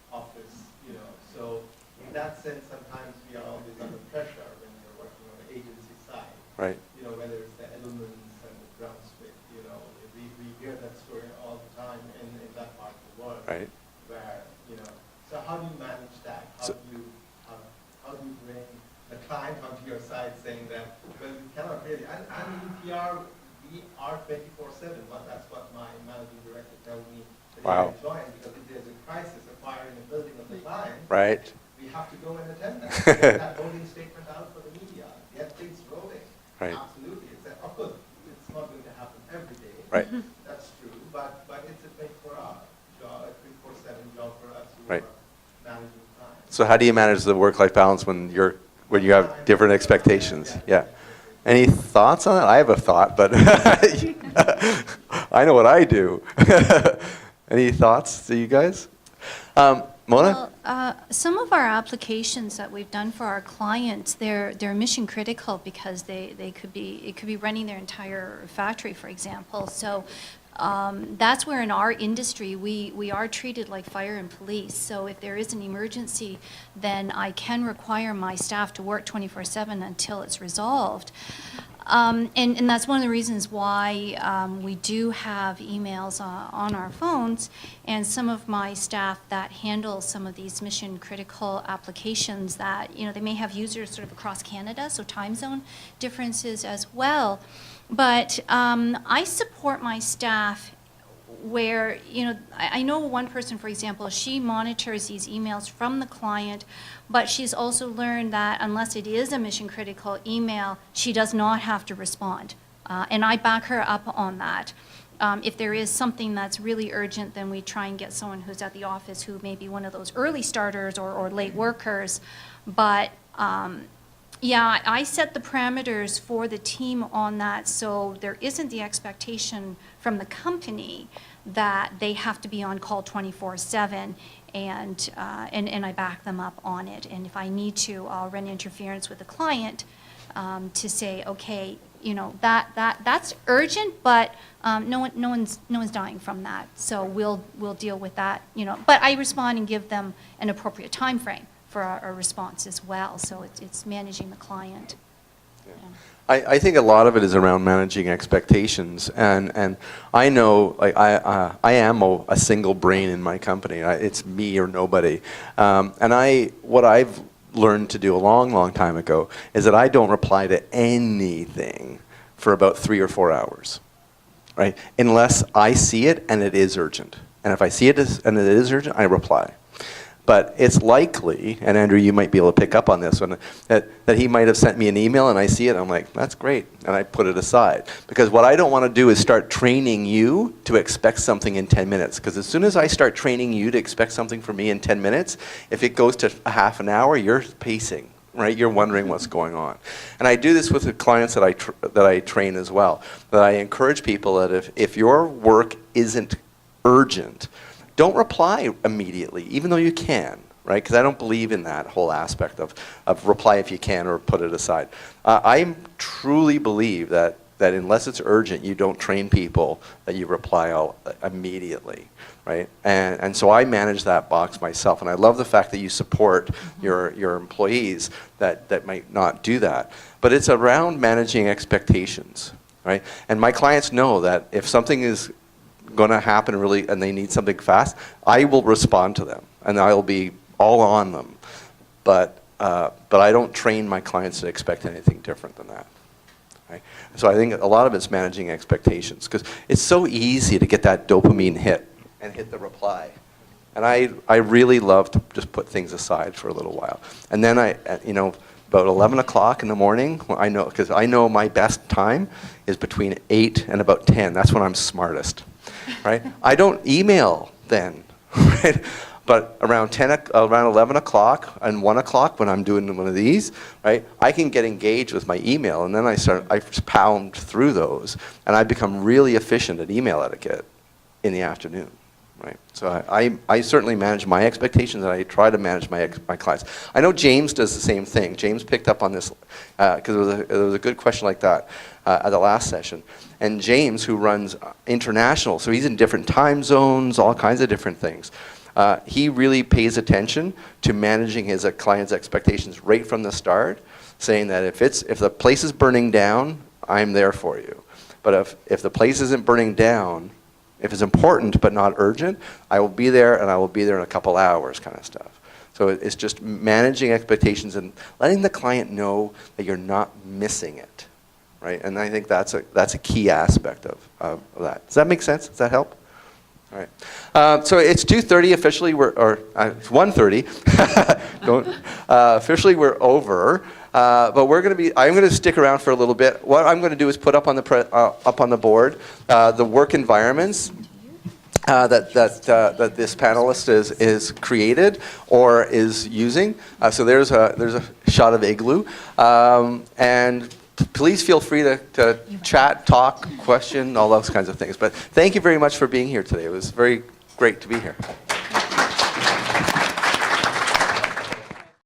office, you know. So in that sense, sometimes we are always under pressure when you're working on the agency side. Right. You know, whether it's the elements and the Brunswick, you know, we hear that story all the time in that part of the world. Right. Where, you know, so how do you manage that? How do you bring the client onto your side saying that, well, we cannot really, and in PR, we are 24/7, but that's what my managing director tells me that Wow. he joined, because if there's a crisis, a fire in a building of the client, Right. we have to go and attend that. Get that holding statement out for the media, get things rolling. Right. Absolutely. Of course, it's not going to happen every day. Right. That's true, but it's a 24-hour job, a 24/7 job for us who Right. are managing time. So how do you manage the work-life balance when you have different expectations? Yeah. Any thoughts on that? I have a thought, but I know what I do. Any thoughts to you guys? Mona? Well, some of our applications that we've done for our clients, they're mission critical because it could be running their entire factory, for example. So that's where in our industry we are treated like fire and police. So if there is an emergency, then I can require my staff to work 24/7 until it's resolved. And that's one of the reasons why we do have emails on our phones, and some of my staff that handle some of these mission critical applications that, you know, they may have users sort of across Canada, so time zone differences as well. But I support my staff where, you know, I know one person, for example, she monitors these emails from the client, but she's also learned that unless it is a mission critical email, she does not have to respond. And I back her up on that. If there is something that's really urgent, then we try and get someone who's at the office who may be one of those early starters or late workers. But yeah, I set the parameters for the team on that, so there isn't the expectation from the company that they have to be on call 24/7, and I back them up on it. And if I need to, I'll run interference with the client to say, okay, you know, that's urgent, but no one's dying from that, so we'll deal with that, you know. But I respond and give them an appropriate time frame for our response as well. So it's managing the client. Yeah. I think a lot of it is around managing expectations, and I know, like, I am a single brain in my company. It's me or nobody, and what I've learned to do a long time ago is that I don't reply to anything for about 3 or 4 hours, right? Unless I see it and it is urgent, and if I see it and it is urgent, I reply. But it's likely, and Andrew, you might be able to pick up on this one, that he might have sent me an email and I see it, I'm like, that's great, and I put it aside. Because what I don't want to do is start training you to expect something in 10 minutes. Because as soon as I start training you to expect something from me in 10 minutes, if it goes to a half an hour, you're pacing, right? You're wondering what's going on. And I do this with the clients that I train as well. That I encourage people that if your work isn't urgent, don't reply immediately, even though you can, right? Because I don't believe in that whole aspect of reply if you can or put it aside. I truly believe that unless it's urgent, you don't train people that you reply all immediately, right? And so I manage that box myself, and I love the fact that you support your employees that might not do that. But it's around managing expectations, right? And my clients know that if something is going to happen really and they need something fast, I will respond to them, and I'll be all on them. But I don't train my clients to expect anything different than that. Right? So I think a lot of it's managing expectations, because it's so easy to get that dopamine hit and hit the reply. And I really love to just put things aside for a little while. And then about 11 o'clock in the morning, because I know my best time is between 8 and about 10. That's when I'm smartest, right? I don't email then, right? But around 11 o'clock and 1 o'clock when I'm doing one of these, right, I can get engaged with my email, and then I just pound through those, and I become really efficient at email etiquette in the afternoon, right? So I certainly manage my expectations, and I try to manage my clients. I know James does the same thing. James picked up on this because there was a good question like that at the last session. And James, who runs international, so he's in different time zones, all kinds of different things. He really pays attention to managing his client's expectations right from the start, saying that if the place is burning down, I'm there for you. But if the place isn't burning down, if it's important but not urgent, I will be there, and I will be there in a couple hours, kind of stuff. So it's just managing expectations and letting the client know that you're not missing it, right? And I think that's a key aspect of that. Does that make sense? Does that help? All right. So it's 2:30 officially. It's 1:30. Officially, we're over. But I'm going to stick around for a little bit. What I'm going to do is put up on the board the work environments that this panelist is created or is using. So there's a shot of Igloo, and please feel free to chat, talk, question, all those kinds of things. But thank you very much for being here today. It was very great to be here.